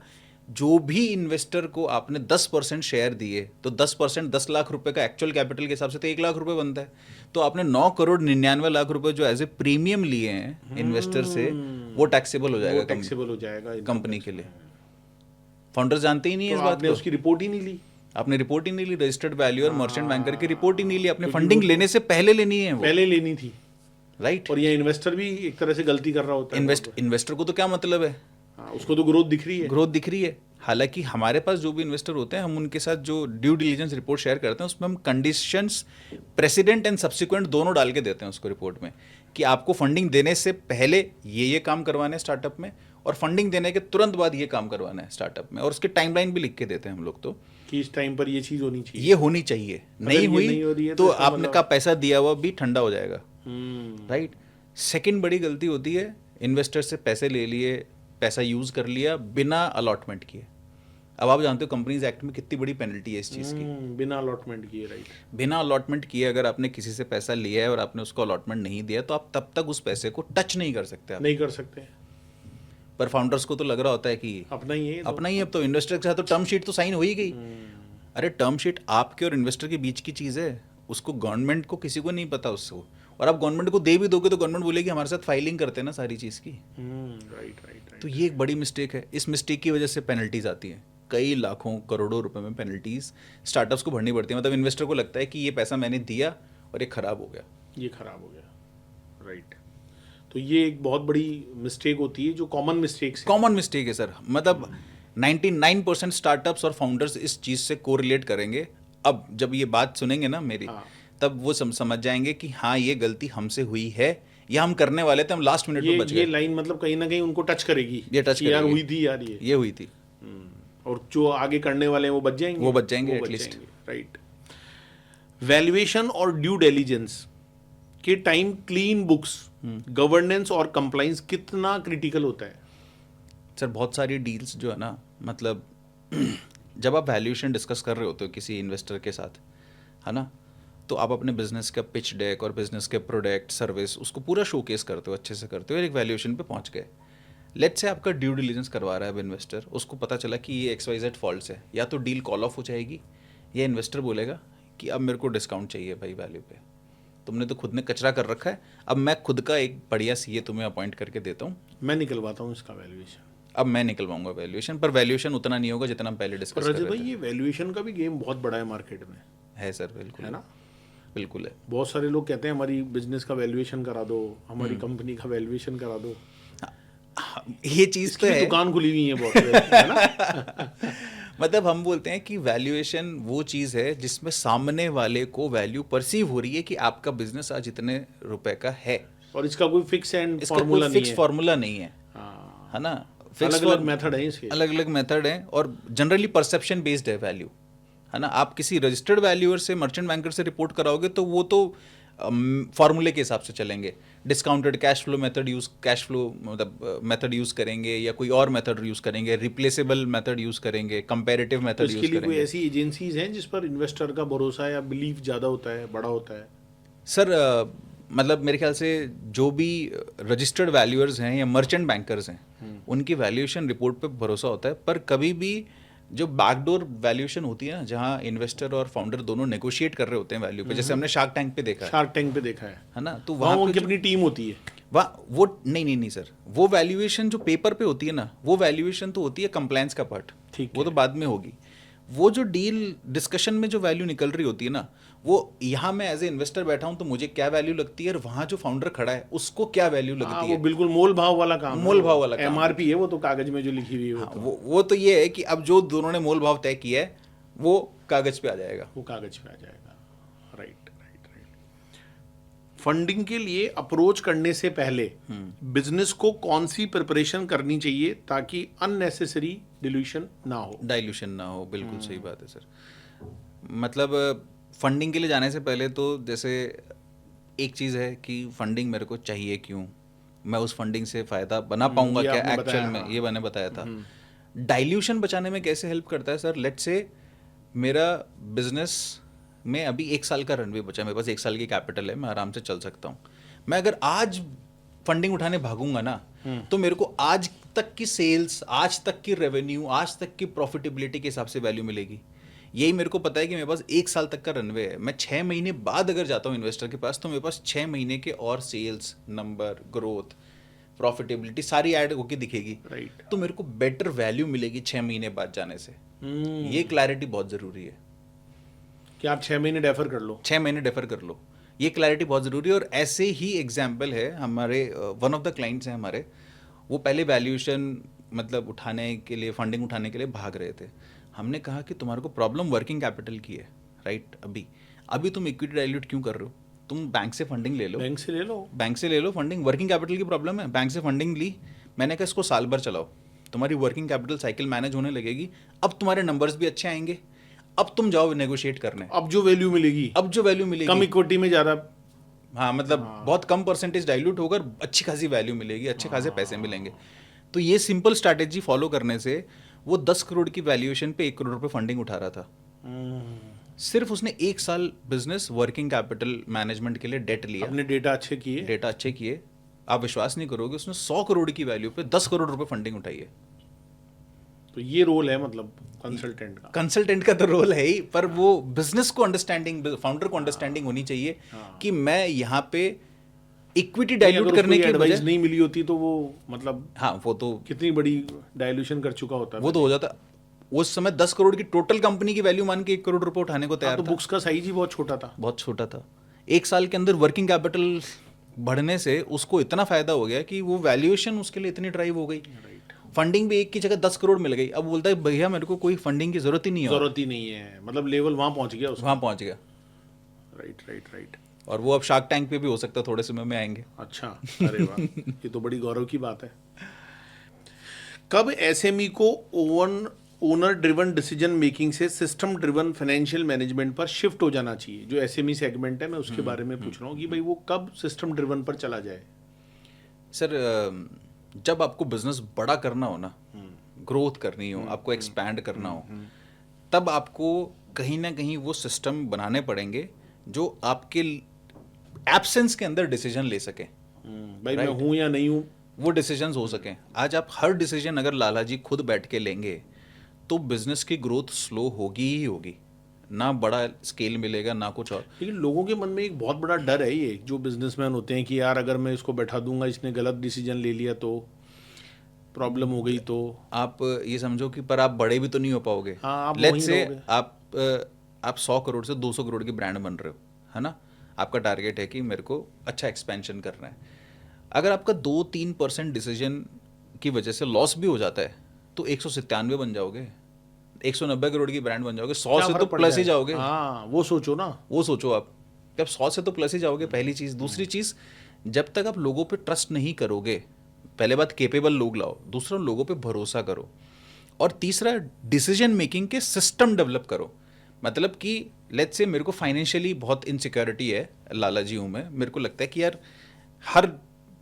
जो भी इन्वेस्टर को आपने 10% शेयर दिए, तो 10% 10 लाख रुपए का एक्चुअल कैपिटल के हिसाब से तो 1 लाख रुपए बनता है। तो आपने 9 करोड़ 99 लाख रुपए जो एज ए प्रीमियम लिए हैं इन्वेस्टर से, वो टैक्सेबल हो जाएगा, टैक्सेबल हो जाएगा कंपनी के लिए। फाउंडर जानते ही नहीं है तो इस बात आपने को, उसकी रिपोर्ट ही नहीं ली। आपने रिपोर्ट ही नहीं ली, रजिस्टर्ड वैल्यू और मर्चेंट बैंकर की रिपोर्ट ही नहीं ली, आपने फंडिंग लेने से पहले लेनी है वो, पहले लेनी थी, राइट? और ये इन्वेस्टर भी एक तरह से गलती कर रहा होता है। इन्वेस्टर को तो क्या मतलब है, हाँ, उसको तो ग्रोथ दिख रही है। ग्रोथ दिख रही है। हालांकि हमारे पास जो भी इन्वेस्टर होते हैं, हम उनके साथ जो ड्यू डिलीजेंस रिपोर्ट शेयर करते हैं, उसमें हम कंडीशंस प्रेसिडेंट एंड सब्सिक्वेंट दोनों डाल के देते हैं उसको रिपोर्ट में, कि आपको फंडिंग देने से पहले ये काम करवाना है स्टार्टअप में, और फंडिंग देने के तुरंत बाद ये काम करवाना है स्टार्टअप में, और उसकी टाइमलाइन भी लिख के देते हैं हम लोग, तो कि इस टाइम पर ये चीज होनी चाहिए, ये होनी चाहिए। नहीं ये हुई नहीं हो रही है तो इसका आपने मतलब- का पैसा दिया हुआ भी ठंडा हो जाएगा, हम्म, राइट? सेकंड बड़ी गलती होती है, इन्वेस्टर से पैसे ले लिए, पैसा यूज कर लिया बिना अलॉटमेंट किए। अब आप जानते हो कंपनीज एक्ट में कितनी बड़ी पेनल्टी है इस चीज़ की। बिना अलॉटमेंट किए, राइट। बिना अलॉटमेंट किए अगर आपने किसी से पैसा लिया है और आपने उसको अलॉटमेंट नहीं दिया, तो आप तब तक उस पैसे को टच नहीं कर सकते आप। नहीं कर सकते। पर फाउंडर्स को तो लग रहा होता है कि अपना ही है, अपना ही, अब तो इन्वेस्टर के साथ तो टर्म शीट तो साइन हो ही गई। अरे टर्म शीट आपके और इन्वेस्टर के बीच की चीज़ है, उसको गवर्नमेंट को किसी को नहीं पता उसको, और आप गवर्नमेंट को दे भी दोगे तो गवर्नमेंट बोलेगी हमारे साथ फाइलिंग करते हैं ना सारी चीज़ की। Right right. तो ये एक बड़ी मिस्टेक है, इस मिस्टेक की वजह से पेनल्टीज आती हैं, कई लाखों करोड़ों रुपए में पेनल्टीज स्टार्टअप्स को भरनी पड़ती है। मतलब इन्वेस्टर को लगता है कि ये पैसा मैंने दिया और ये खराब हो गया, ये खराब हो गया, राइट। तो ये एक बहुत बड़ी मिस्टेक होती है, जो कॉमन मिस्टेक्स है। कॉमन मिस्टेक है सर। मतलब 99% स्टार्टअप्स और फाउंडर्स इस चीज़ से कोरिलेट करेंगे। अब जब ये बात सुनेंगे ना मेरी, तब वो समझ जाएंगे कि हाँ ये गलती हमसे हुई है, या हम करने वाले थे, हम लास्ट मिनट में बच गए। ये लाइन मतलब कहीं ना कहीं उनको टच करेगी, ये टच यार करेगी। हुई थी यार, ये हुई थी। और जो आगे करने वाले हैं वो बच जाएंगे, वो बच जाएंगे एटलीस्ट, राइट। वैल्यूएशन और ड्यू डिलीजेंस के टाइम क्लीन बुक्स, गवर्नेंस और कंप्लाइंस कितना क्रिटिकल होता है? सर बहुत सारी डील्स जो है ना, मतलब जब आप वैल्यूएशन डिस्कस कर रहे होते हो किसी इन्वेस्टर के साथ, है ना, तो आप अपने बिजनेस का पिच डेक और बिजनेस के प्रोडक्ट सर्विस उसको पूरा शोकेस करते हो, अच्छे से करते हो, एक वैल्यूएशन पे पहुंच गए। लेट्स से आपका ड्यू डिलीजेंस करवा रहा है अब इन्वेस्टर, उसको पता चला कि ये XYZ फॉल्ट्स है, या तो डील कॉल ऑफ हो जाएगी, या इन्वेस्टर बोलेगा कि अब मेरे को डिस्काउंट चाहिए भाई वैल्यू पे, तुमने तो खुद ने कचरा कर रखा है, अब मैं खुद का एक बढ़िया सीए तुम्हें अपॉइंट करके देता हूँ, मैं निकलवाता हूँ इसका वैल्यूएशन, अब मैं निकलवाऊंगा वैल्यूएशन। पर वैल्यूएशन उतना नहीं होगा जितना हम पहले डिस्कस कर रजत रहे भाई, थे। ये वैल्यूएशन का भी गेम बहुत बड़ा है मार्केट में, है सर, बिल्कुल है ना? बिल्कुल है। बहुत सारे लोग कहते हैं हमारी बिजनेस का वैल्यूएशन करा दो, हमारी कंपनी का वैल्यूएशन करा दो। ये चीज़ इसकी तो भी है, दुकान खुली हुई है बहुत, है ना? मतलब हम बोलते हैं कि वैल्यूएशन वो चीज़ है जिसमें सामने वाले को वैल्यू परसीव हो रही है कि आपका बिजनेस आज इतने रुपए का है, और इसका कोई फिक्स एंड इसका फॉर्मूला कोई नहीं फिक्स है। फॉर्मूला नहीं है, हाँ, है ना? अलग अलग मेथड है इसके, अलग अलग मेथड है, और जनरली परसेप्शन बेस्ड है वैल्यू, है ना? आप किसी रजिस्टर्ड वैल्यूअर से, मर्चेंट बैंकर से रिपोर्ट कराओगे तो वो तो फॉर्मूले के हिसाब से चलेंगे, discounted cash flow method use, cash flow मतलब मेथड यूज करेंगे, या कोई और मेथड यूज करेंगे, रिप्लेसेबल मेथड यूज करेंगे, कंपैरेटिव तो मेथड इसके यूज लिए कोई करेंगे। ऐसी एजेंसीज हैं जिस पर इन्वेस्टर का भरोसा या बिलीव ज्यादा होता है, बड़ा होता है? सर मतलब मेरे ख्याल से जो भी रजिस्टर्ड वैल्यूअर्स हैं या मर्चेंट बैंकर्स हैं, उनकी वैल्यूएशन रिपोर्ट पे भरोसा होता है। पर कभी भी जो बैकडोर वैल्यूएशन होती है ना, जहाँ इन्वेस्टर और फाउंडर दोनों नेगोशिएट कर रहे होते हैं वैल्यू पे, जैसे हमने शार्क टैंक पे देखा शार्क टैंक पे देखा है ना, तो वहाँ वहाँ उनकी पे अपनी टीम होती है। वो नहीं सर, वो वैल्यूएशन जो पेपर पे होती है ना, वो वैल्यूएशन तो होती है कंप्लायंस का पार्ट, ठीक वो तो बाद में होगी। वो जो डील डिस्कशन में जो वैल्यू निकल रही होती है ना, वो यहाँ मैं एज ए इन्वेस्टर बैठा हूँ तो मुझे क्या वैल्यू लगती है, और वहाँ जो फाउंडर खड़ा है उसको क्या वैल्यू हाँ, लगती वो है। बिल्कुल मोल भाव वाला काम है। मोल भाव वाला काम MRP है वो तो, कागज में जो लिखी हुई है वो हाँ, तो, वो तो ये है कि अब जो दोनों ने मोल भाव तय किया है वो कागज पे आ जाएगा। वो कागज पे आ जाएगा। Right right right. फंडिंग के लिए अप्रोच करने से पहले बिजनेस को कौन सी प्रिपरेशन करनी चाहिए ताकि अननेसेसरी डिल्यूशन ना हो? डाइल्यूशन ना हो, बिल्कुल सही बात है सर। मतलब फंडिंग के लिए जाने से पहले तो जैसे एक चीज़ है कि फंडिंग मेरे को चाहिए क्यों, मैं उस फंडिंग से फ़ायदा बना पाऊंगा ये क्या आपने एक्चुअल बताया, में, हाँ। ये मैंने बताया था। डाइल्यूशन बचाने में कैसे हेल्प करता है सर? लेट्स से मेरा बिजनेस में अभी 1 साल का रनवे बचा है, मेरे पास 1 साल की कैपिटल है, मैं आराम से चल सकता हूँ। मैं अगर आज फंडिंग उठाने भागूंगा ना, तो मेरे को आज तक की सेल्स, आज तक की रेवेन्यू, आज तक की प्रॉफिटेबिलिटी के हिसाब से वैल्यू मिलेगी। यही मेरे को पता है कि मेरे पास 1 साल तक का रनवे है। मैं 6 महीने बाद अगर जाता हूँ इन्वेस्टर के पास, तो मेरे पास 6 महीने के और सेल्स नंबर, ग्रोथ, प्रॉफिटेबिलिटी सारी ऐड होके दिखेगी। राइट। तो मेरे को बेटर वैल्यू मिलेगी 6 महीने बाद जाने से। ये क्लैरिटी बहुत ज़रूरी है कि आप 6 महीने डेफर कर लो। 6 महीने डेफर कर लो, ये क्लैरिटी बहुत ज़रूरी है। और ऐसे ही एग्जाम्पल है हमारे, वन ऑफ द क्लाइंट्स हैं हमारे, वो पहले वैल्यूएशन मतलब उठाने के लिए, फंडिंग उठाने के लिए भाग रहे थे। हमने कहा कि तुम्हारे को प्रॉब्लम वर्किंग कैपिटल की है, राइट? अभी तुम इक्विटी डाइल्यूट क्यों कर रहे हो? तुम बैंक से फंडिंग ले लो, बैंक से ले लो। बैंक से ले लो फंडिंग। वर्किंग कैपिटल की प्रॉब्लम है, बैंक से फंडिंग ली। मैंने कहा इसको साल भर चलाओ, तुम्हारी वर्किंग कैपिटल साइकिल मैनेज होने लगेगी, अब तुम्हारे नंबर्स भी अच्छे आएंगे, अब तुम जाओ नेगोशिएट करने। अब जो वैल्यू मिलेगी, अब जो वैल्यू मिलेगी, कम इक्विटी में ज़्यादा। हाँ मतलब बहुत कम परसेंटेज डाइल्यूट होकर अच्छी खासी वैल्यू मिलेगी, अच्छे खासे पैसे मिलेंगे। तो ये सिंपल स्ट्रैटेजी फॉलो करने से वो 10 करोड़ की वैल्यूएशन पे 1 करोड़ रुपए फंडिंग उठा रहा था। सिर्फ उसने 1 साल बिजनेस वर्किंग कैपिटल मैनेजमेंट के लिए डेट लिया, अपने डेटा अच्छे किए। डेटा अच्छे किए। आप विश्वास नहीं करोगे, उसने 100 करोड़ की वैल्यू पे 10 करोड़ रुपए फंडिंग उठाई है। तो ये रोल है मतलब कंसल्टेंट का। कंसल्टेंट का तो रोल है ही, पर वो बिजनेस को अंडरस्टैंडिंग, फाउंडर को अंडरस्टैंडिंग होनी चाहिए कि मैं यहाँ पे इक्विटी डाइल्यूट करने की एडवाइस बजाय, नहीं मिली होती तो वो मतलब हाँ वो तो कितनी बड़ी डाइल्यूशन कर चुका होता। वो तो हो जाता। उस समय 10 करोड़ की टोटल कंपनी की वैल्यू मान के 1 करोड़ रुपए उठाने को तैयार तो था। बुक्स का साइज ही बहुत छोटा था। बहुत छोटा था। 1 साल के अंदर वर्किंग कैपिटल बढ़ने से उसको इतना फायदा हो गया कि वो वैल्यूएशन उसके लिए इतनी ड्राइव हो गई। फंडिंग भी 1 की जगह 10 करोड़ मिल गई। अब बोलता है भैया मेरे को कोई फंडिंग की जरूरत ही नहीं है, जरूरत ही नहीं है, मतलब लेवल वहां पहुंच गया उसका। वहां पहुंच गया। Right right right. और वो अब शार्क टैंक पे भी हो सकता है, थोड़े समय में आएंगे। अच्छा, अरे वाह, ये तो बड़ी गौरव की बात है। कब एसएमई को ओनर ड्रिवन डिसीजन मेकिंग से सिस्टम ड्रिवन फाइनेंशियल मैनेजमेंट पर शिफ्ट हो जाना चाहिए? जो एसएमई सेगमेंट है मैं उसके बारे में पूछ रहा हूँ कि भाई वो कब सिस्टम ड्रिवन पर चला जाए? सर जब आपको बिजनेस बड़ा करना हो ना, ग्रोथ करनी हो, आपको एक्सपैंड करना हो, तब आपको कहीं ना कहीं वो सिस्टम बनाने पड़ेंगे जो आपके एब्सेंस के अंदर डिसीजन ले सके। भाई मैं हूँ या नहीं हूँ, वो डिसीजंस हो सकें। आज आप हर डिसीजन अगर लाला जी खुद बैठ के लेंगे तो बिजनेस की ग्रोथ स्लो होगी ही होगी, ना बड़ा स्केल मिलेगा ना कुछ और। लेकिन लोगों के मन में एक बहुत बड़ा डर है ये, जो बिजनेसमैन होते हैं कि यार अगर मैं इसको बैठा दूंगा, इसने गलत डिसीजन ले लिया तो प्रॉब्लम हो गई। तो आप ये समझो कि पर आप बड़े भी तो नहीं हो पाओगे। हाँ, आप लेट्स वहीं से रहोगे। आप 100 करोड़ से 200 करोड़ की ब्रांड बन रहे हो, है ना? आपका टारगेट है कि मेरे को अच्छा एक्सपेंशन करना है। अगर आपका 2-3% डिसीजन की वजह से लॉस भी हो जाता है तो 197 बन जाओगे, 190 करोड़ की ब्रांड बन जाओगे, 100 क्या से फर्क तो पड़ प्लस ही जाएगा? जाओगे। हाँ, वो सोचो ना। वो सोचो आप कि आप 100 से तो प्लस ही जाओगे, पहली चीज़। दूसरी चीज़, जब तक आप लोगों पे ट्रस्ट नहीं करोगे, पहले बात केपेबल लोग लाओ, दूसरा लोगों पे भरोसा करो, और तीसरा डिसीजन मेकिंग के सिस्टम डेवलप करो। मतलब कि लेट्स से मेरे को फाइनेंशियली बहुत इनसिक्योरिटी है, लाला जी हूँ मैं, मेरे को लगता है कि यार हर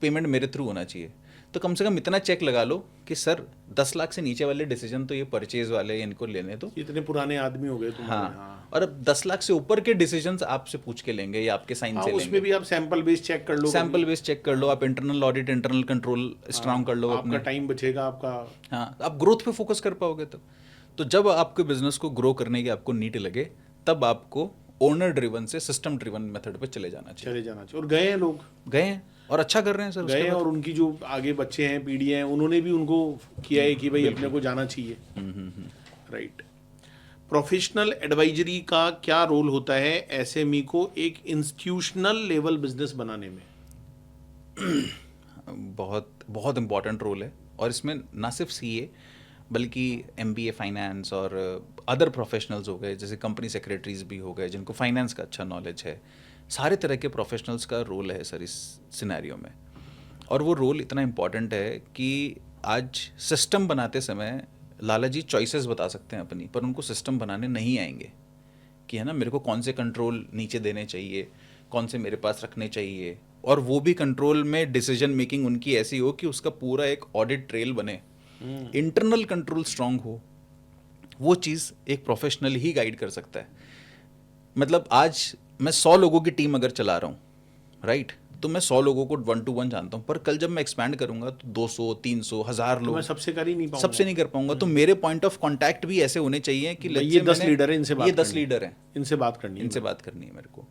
पेमेंट मेरे थ्रू होना चाहिए, तो कम से कम इतना चेक लगा लो कि सर 10 लाख से नीचे वाले डिसीजन तो ये परचेज वाले इनको लेने दो। इतने पुराने आदमी हो गए तुम्हारे। हाँ, और अब 10 लाख से ऊपर के डिसीजंस आपसे पूछ के लेंगे या आपके साइन से उसमें लेंगे। भी आप सैंपल बेस चेक कर लो, सैंपल बेस चेक कर लो, आप internal audit, internal control strong कर लो आपका अपने। टाइम बचेगा आपका। हाँ, आप ग्रोथ पे फोकस कर पाओगे तब। तो जब आपके बिजनेस को ग्रो करने की आपको नीड लगे, तब आपको ओनर ड्रिवन से सिस्टम ड्रिवन मेथड पे चले जाना चाहिए। चले जाना चाहिए। और गए हैं लोग, गए हैं और अच्छा कर रहे हैं सर। गए हैं, और उनकी जो आगे बच्चे हैं, पीढ़ियां हैं, उन्होंने भी उनको किया है कि भाई अपने को जाना चाहिए। राइट। प्रोफेशनल एडवाइजरी का क्या रोल होता है एसएमई को एक इंस्टीट्यूशनल लेवल बिजनेस बनाने में? बहुत बहुत इम्पॉर्टेंट रोल है, और इसमें ना सिर्फ सीए बल्कि एमबीए फाइनेंस और अदर प्रोफेशनल्स हो गए, जैसे कंपनी सेक्रेटरीज भी हो गए जिनको फाइनेंस का अच्छा नॉलेज है। सारे तरह के प्रोफेशनल्स का रोल है सर इस सिनेरियो में। और वो रोल इतना इम्पॉर्टेंट है कि आज सिस्टम बनाते समय लाला जी चॉइसेस बता सकते हैं अपनी, पर उनको सिस्टम बनाने नहीं आएंगे कि है ना मेरे को कौन से कंट्रोल नीचे देने चाहिए, कौन से मेरे पास रखने चाहिए, और वो भी कंट्रोल में डिसीजन मेकिंग उनकी ऐसी हो कि उसका पूरा एक ऑडिट ट्रेल बने, इंटरनल कंट्रोल स्ट्रांग हो। वो चीज़ एक प्रोफेशनल ही गाइड कर सकता है। मतलब आज मैं 100 लोगों की टीम अगर चला रहा हूँ, राइट, तो मैं 100 लोगों को 1 to 1 जानता हूँ, पर कल जब मैं एक्सपैंड करूंगा तो 200, 300, 1000 तो लोग मैं सबसे कर ही नहीं पाऊंगा। सबसे नहीं कर पाऊंगा। तो मेरे पॉइंट ऑफ कांटेक्ट भी ऐसे होने चाहिए कि भाई let's ये say 10 मैंने- लीडर है, इनसे बात ये 10 करनी है। लीडर हैं, इनसे बात करनी है। इनसे बात करनी है मेरे को।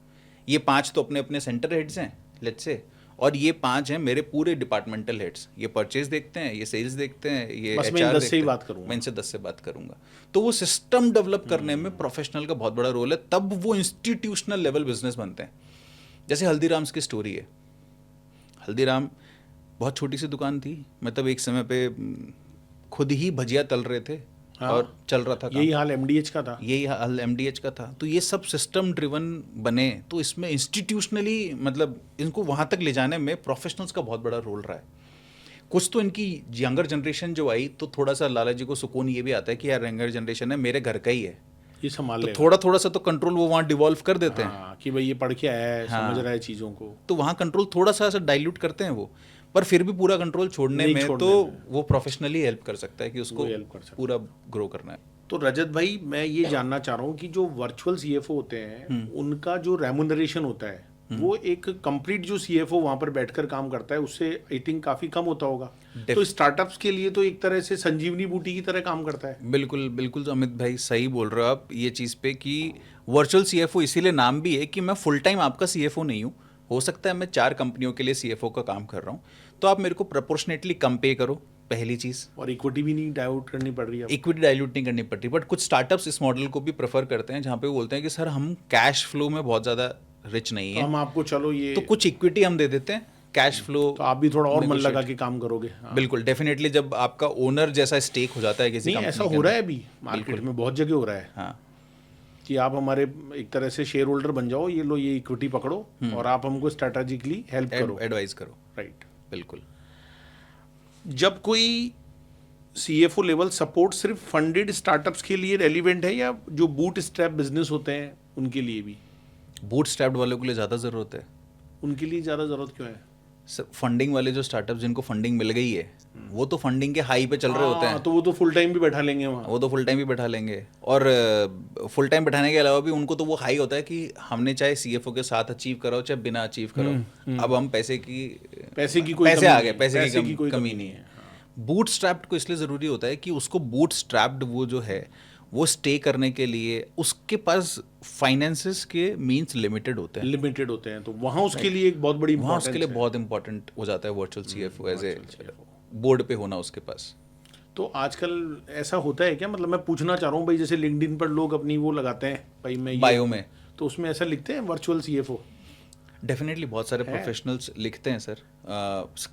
ये 5 तो अपने अपने सेंटर हेड्स हैं लेट्स से, और ये 5 हैं मेरे पूरे डिपार्टमेंटल हेड्स। ये परचेज देखते हैं, ये सेल्स देखते हैं, ये बस मैं HR इन 10 से ही देखते हैं। बात करूंगा। मैं इनसे 10 से बात करूंगा। तो वो सिस्टम डेवलप करने में प्रोफेशनल का बहुत बड़ा रोल है, तब वो इंस्टीट्यूशनल लेवल बिजनेस बनते हैं। जैसे हल्दीराम्स की स्टोरी है। हल्दीराम बहुत छोटी सी दुकान थी, मतलब एक समय पे खुद ही भजिया तल रहे थे, हाँ, और चल रहा था काम। यही हाल एमडीएच का था। यही हाल एमडीएच का था। तो ये सब सिस्टम ड्रिवन बने, तो इसमें इंस्टीट्यूशनली मतलब इनको वहाँ तक ले जाने में प्रोफेशनल्स का बहुत बड़ा रोल रहा है। कुछ तो इनकी यंगर जनरेशन जो आई, तो थोड़ा सा लाला जी को सुकून ये भी आता है कि यार यंगर जनरेशन है, मेरे घर का ही है, ये संभाल तो लेगा। थोड़ा थोड़ा सा तो कंट्रोल वो वहाँ डिवॉल्व कर देते हैं। हाँ, कि भाई ये पढ़ के आया है, हाँ। समझ रहा है चीज़ों को। तो वहाँ कंट्रोल थोड़ा सा डाइल्यूट करते हैं वो, पर फिर भी पूरा कंट्रोल छोड़ने नहीं में छोड़ने तो में। वो प्रोफेशनली हेल्प कर सकता है कि उसको वो help कर सकता है। पूरा ग्रो करना है। तो रजत भाई, मैं ये जानना चाह रहा हूँ कि जो वर्चुअल सीएफओ होते हैं उनका जो रेमुनरेशन होता है वो एक कंप्लीट जो सीएफओ वहां पर बैठकर काम करता है उससे आई थिंक काफी कम होता होगा। तो स्टार्टअप्स के लिए तो एक तरह से संजीवनी बूटी की तरह काम करता है। बिल्कुल बिल्कुल अमित भाई सही बोल रहे हो आप ये चीज़ पे कि वर्चुअल सीएफओ इसीलिए नाम भी है कि मैं फुल टाइम आपका सीएफओ नहीं हूँ। हो सकता है मैं 4 कंपनियों के लिए सीएफओ का काम कर रहा हूँ, तो आप मेरे को प्रोपोर्शनेटली कम पे करो, पहली चीज़। और इक्विटी भी नहीं डाइल्यूट करनी पड़ रही है। इक्विटी डाइल्यूट नहीं करनी पड़ती, बट कुछ स्टार्टअप्स इस मॉडल को भी प्रेफर करते हैं जहाँ पे वो बोलते हैं कि सर हम कैश फ्लो में बहुत ज़्यादा रिच नहीं तो है, हम आपको चलो ये तो कुछ इक्विटी हम दे देते हैं, कैश फ्लो। तो आप भी थोड़ा और मन लगा के काम करोगे। हाँ। बिल्कुल डेफिनेटली, जब आपका ओनर जैसा स्टेक हो जाता है किसी नहीं, कंपनी ऐसा के हो रहा है अंदर। अभी मार्केट में, बहुत जगह हो रहा है हाँ, कि आप हमारे एक तरह से शेयर होल्डर बन जाओ, ये लो ये इक्विटी पकड़ो और आप हमको स्ट्रेटेजिकली हेल्प करो। एडवाइस करो। राइट। बिल्कुल। जब कोई सीएफओ लेवल सपोर्ट सिर्फ फंडेड स्टार्टअप्स के लिए रेलिवेंट है या जो बूट स्ट्रैप बिजनेस होते हैं उनके लिए भी? बूट स्ट्रैप्ड वालों के लिए ज़्यादा ज़रूरत है। उनके लिए ज़्यादा ज़रूरत क्यों है? सर फंडिंग वाले जो स्टार्टअप जिनको फंडिंग मिल गई है, वो तो फंडिंग के हाई पे चल रहे होते हैं, तो वो तो फुल टाइम भी बैठा लेंगे वहाँ। वो तो फुल टाइम भी बैठा लेंगे। और फुल टाइम बैठाने के अलावा भी उनको तो वो हाई होता है कि हमने चाहे सीएफओ के साथ अचीव कराओ चाहे बिना अचीव कराओ, अब हम पैसे की कोई पैसे कमी आ नहीं गए, है, पैसे की कोई कमी नहीं है। बूट स्ट्रैप्ड को इसलिए ज़रूरी होता है कि उसको बूट स्ट्रैप्ड वो जो है वो स्टे करने के लिए उसके पास फाइनेंसेस के मींस लिमिटेड होते हैं, लिमिटेड होते हैं, तो वहाँ उसके लिए एक बहुत बड़ी वहाँ उसके लिए importance है। बहुत इंपॉर्टेंट हो जाता है virtual CFO as a board पे होना उसके पास। तो आजकल ऐसा होता है क्या? मतलब मैं पूछना चाह रहा हूँ भाई, जैसे लिंक्डइन पर लोग अपनी वो लगाते हैं भाई मैं बायो में तो उसमें ऐसा लिखते हैं वर्चुअल सीएफओ? डेफिनेटली बहुत सारे प्रोफेशनल्स लिखते हैं सर।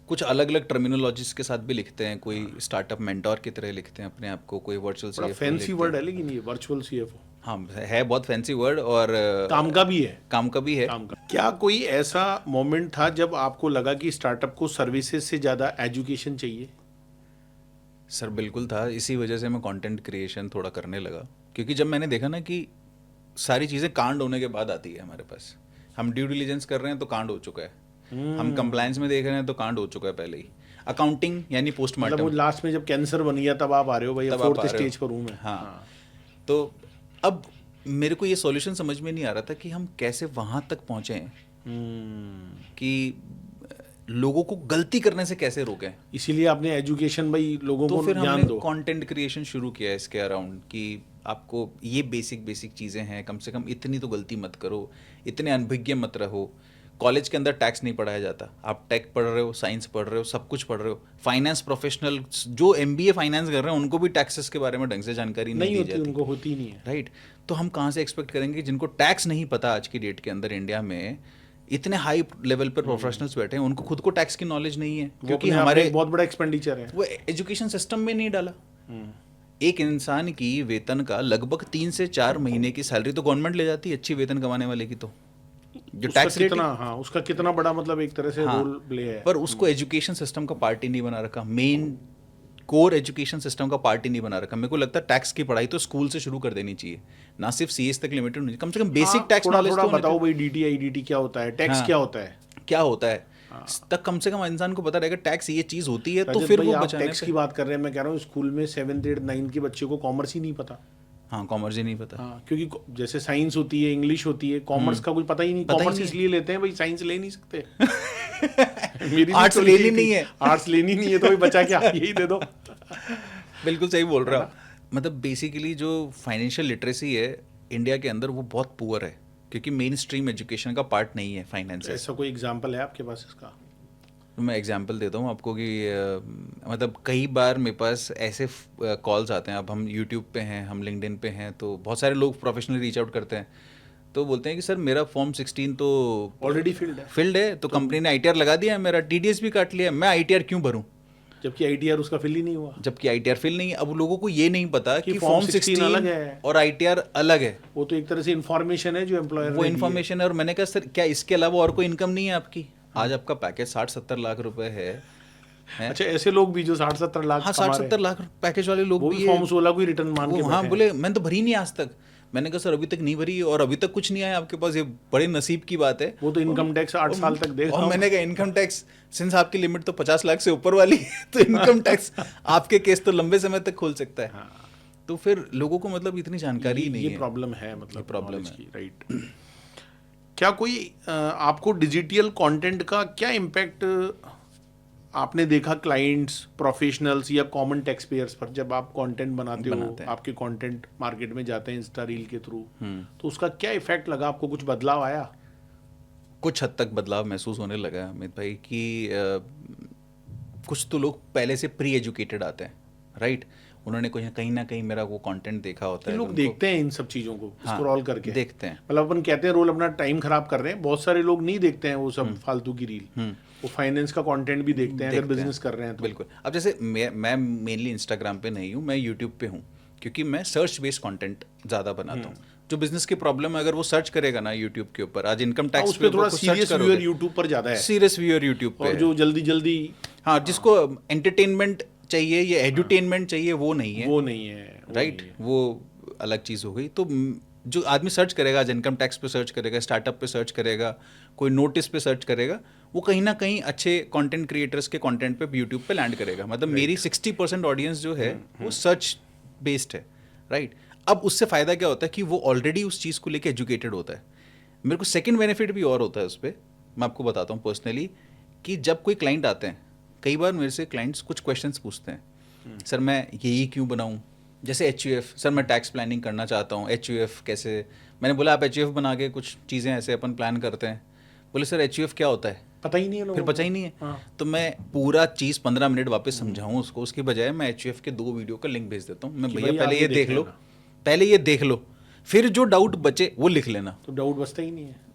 कुछ अलग अलग टर्मिनोलॉजीज के साथ भी लिखते हैं, कोई स्टार्टअप मेंटोर की तरह लिखते हैं अपने आप को, कोई वर्चुअल बड़ा सीएफओ फैंसी वर्ड है लेकिन ये वर्चुअल सीएफओ हाँ है बहुत फैंसी वर्ड, और काम का भी है। काम का भी है। काम का क्या कोई ऐसा मोमेंट था जब आपको लगा कि स्टार्टअप को सर्विसेज से ज़्यादा एजुकेशन चाहिए? सर बिल्कुल था, इसी वजह से मैं कंटेंट क्रिएशन थोड़ा करने लगा, क्योंकि जब मैंने देखा ना कि सारी चीज़ें कांड होने के बाद आती है हमारे पास। हम ड्यू डिलिजेंस कर रहे हैं तो कांड हो चुका है, हम कंप्लायंस में देख रहे हैं तो कांड हो चुका है पहले ही, अकाउंटिंग यानी मतलब पोस्टमार्टम। वो लास्ट में जब कैंसर बन गया तब आप आ रहे हो भाई, तब आप फोर्थ आ रहे हो। स्टेज पर हूँ मैं। हाँ। तो अब मेरे को ये सॉल्यूशन समझ में नहीं आ रहा था कि हम कैसे वहाँ तक पहुँचे कि लोगों को गलती करने से कैसे रोकें। इसीलिए आपने एजुकेशन भाई लोगों तो को फिर ज्ञान हमने दो। कंटेंट क्रिएशन शुरू किया इसके अराउंड कि आपको ये बेसिक चीज़ें हैं, कम से कम इतनी तो गलती मत करो, इतने अनभिज्ञ मत रहो, कॉलेज के अंदर टैक्स नहीं पढ़ाया जाता, आप टेक पढ़ रहे हो, साइंस पढ़ रहे हो, सब कुछ पढ़ रहे हो। फाइनेंस प्रोफेशनल जो एमबीए फाइनेंस कर रहे हैं उनको भी टैक्सेस के बारे में ढंग से जानकारी नहीं दी होती, जाती, उनको होती नहीं है। राइट। तो हम कहाँ से एक्सपेक्ट करेंगे जिनको टैक्स नहीं पता आज की डेट के अंदर इंडिया में, इतने हाई लेवल पर प्रोफेशनल्स बैठे हैं, उनको खुद को टैक्स की नॉलेज नहीं है, क्योंकि हमारे बहुत बड़ा एक्सपेंडिचर है, वो एजुकेशन सिस्टम में नहीं डाला। एक इंसान की वेतन का लगभग 3 से 4 महीने की सैलरी तो गवर्नमेंट ले जाती है, अच्छी वेतन कमाने वाले की। तो जो टैक्स कितना, हाँ, उसका कितना बड़ा मतलब एक तरह से रोल प्ले है, पर उसको एजुकेशन सिस्टम का पार्ट ही नहीं बना रखा, मेन कोर एजुकेशन सिस्टम का पार्ट ही नहीं बना रखा। मेरे को लगता है टैक्स की पढ़ाई तो स्कूल से शुरू कर देनी चाहिए, ना सिर्फ सीएस तक लिमिटेड नहीं, कम से कम बेसिक टैक्स नॉलेज तो बताओ भाई, डीटी आईडीटी क्या होता है, टैक्स क्या होता है, क्या होता है, तक कम से कम इंसान को पता रहेगा टैक्स ये चीज होती है। तो फिर वो बचाने टैक्स की बात कर रहे हैं, मैं कह रहा हूँ स्कूल में 7th 8th 9th के बच्चे को कॉमर्स ही नहीं पता। हाँ, कॉमर्स ही नहीं पता। हाँ, क्योंकि जैसे साइंस होती है, इंग्लिश होती है, कॉमर्स का कुछ पता ही नहीं। कॉमर्स इसलिए लेते हैं भाई, साइंस ले नहीं सकते। मेरी आर्ट्स लेनी नहीं है, आर्ट्स लेनी नहीं है तो भाई बचा क्या, यही दे दो। बिल्कुल सही बोल रहा हूँ। मतलब बेसिकली जो फाइनेंशियल लिटरेसी है इंडिया के अंदर वो बहुत पुअर है, क्योंकि मेन स्ट्रीम एजुकेशन का पार्ट नहीं है फाइनेंस। ऐसा कोई एग्जांपल है आपके पास इसका? मैं एग्जांपल देता हूँ आपको कि मतलब कई बार मेरे पास ऐसे कॉल्स आते हैं, अब हम यूट्यूब पे हैं, हम लिंक्डइन पे हैं, तो बहुत सारे लोग प्रोफेशनली रीच आउट करते हैं, तो बोलते हैं कि सर मेरा फॉर्म 16 तो ऑलरेडी फिल्ड है, तो कंपनी ने आईटीआर लगा दिया है, मेरा टीडीएस भी काट लिया है, मैं आईटीआर क्यों भरूं? जबकि आईटीआर उसका फिल ही नहीं हुआ। जबकि आईटीआर फिल नहीं है। अब लोगों को ये नहीं पता कि फॉर्म 16 अलग है और आईटीआर अलग है। वो तो एक तरह से इन्फॉर्मेशन है जो एम्प्लॉयर, वो इन्फॉर्मेशन है। और मैंने कहा सर क्या इसके अलावा और कोई इनकम नहीं है आपकी? आज आपका पैकेज 60-70 लाख रुपए है। अच्छा, ऐसे लोग भी जो 60-70 लाख, हाँ, 60-70 लाख पैकेज वाले लोग भी फॉर्म 16 को रिटर्न मान के, हाँ, बोले मैंने तो भरी नहीं आज तक। मैंने कहा सर अभी तक नहीं भरी और अभी तक कुछ नहीं आया आपके पास, ये बड़े नसीब की बात है। वो तो इनकम टैक्स 8 साल तक देगा। और मैंने कहा इनकम टैक्स सिंस आपकी लिमिट तो 50 लाख से ऊपर वाली है, तो इनकम टैक्स आपके केस तो लंबे समय तक खोल सकता है। तो फिर लोगों को मतलब इतनी जानकारी नहीं है। ये प्रॉब्लम है, मतलब प्रॉब्लम है, राइट। क्या कोई आपको डिजिटल कंटेंट का क्या इम्पैक्ट आपने देखा क्लाइंट्स, प्रोफेशनल्स या कॉमन टैक्स पेयर्स पर, जब आप कंटेंट बनाते हो, आपके कंटेंट मार्केट में जाते हैं इंस्टा रील के थ्रू, तो उसका क्या इफेक्ट लगा आपको? कुछ बदलाव आया? कुछ हद तक बदलाव महसूस होने लगा अमित भाई कि कुछ तो लोग पहले से प्री एजुकेटेड आते हैं, राइट। उन्होंने कहीं ना कहीं मेरा वो कंटेंट देखा होता है। लोग देखते हैं इन सब चीज़ों को, स्क्रॉल करके देखते हैं। मतलब अपन कहते हैं रोल अपना टाइम खराब कर रहे हैं, बहुत सारे लोग नहीं देखते हैं वो सब फालतू की रील, वो फाइनेंस का कंटेंट भी देखते हैं अगर बिजनेस कर रहे हैं तो। बिल्कुल। अब जैसे मैं मेनली इंस्टाग्राम पे नहीं हूँ, मैं यूट्यूब पे हूँ, क्योंकि मैं सर्च बेस्ड कंटेंट ज़्यादा बनाता हूँ। जो बिजनेस की प्रॉब्लम है अगर वो सर्च करेगा ना यूट्यूब के ऊपर, आज इनकम टैक्स पे थोड़ा सीरियस व्यूअर यूट्यूब पर ज़्यादा है, सीरियस व्यूअर यूट्यूब पे, और जो जल्दी हाँ, जिसको एंटरटेनमेंट चाहिए या एडुटेनमेंट चाहिए वो नहीं है, राइट। वो अलग चीज़ हो गई। तो जो आदमी सर्च करेगा, आज इनकम टैक्स पे सर्च करेगा, स्टार्टअप पे सर्च करेगा, कोई नोटिस पे सर्च करेगा, वो कहीं ना कहीं अच्छे कंटेंट क्रिएटर्स के कंटेंट पे यूट्यूब पे लैंड करेगा। मतलब मेरी 60% ऑडियंस जो है वो सर्च बेस्ड है, राइट। अब उससे फ़ायदा क्या होता है कि वो ऑलरेडी उस चीज़ को लेके एजुकेटेड होता है। मेरे को सेकेंड बेनिफिट भी और होता है उस पर, मैं आपको बताता हूँ पर्सनली, कि जब कोई क्लाइंट आते हैं, कई बार मेरे से क्लाइंट्स कुछ क्वेश्चंस पूछते हैं, सर मैं यही क्यों बनाऊँ? जैसे HUF, सर मैं टैक्स प्लानिंग करना चाहता हूँ, HUF कैसे? मैंने बोला आप HUF बना के कुछ चीज़ें ऐसे अपन प्लान करते हैं। बोले सर HUF क्या होता है? पता ही नहीं है, फिर पता ही नहीं है। तो मैं पूरा चीज़ 15 मिनट वापस समझाऊँ उसको, उसकी बजाय मैं HUF के 2 वीडियो का लिंक भेज देता हूँ। मैं भैया पहले ये देख लो, पहले ये देख लो, फिर जो डाउट बचे वो लिख लेना। तो डाउट बचता ही नहीं है,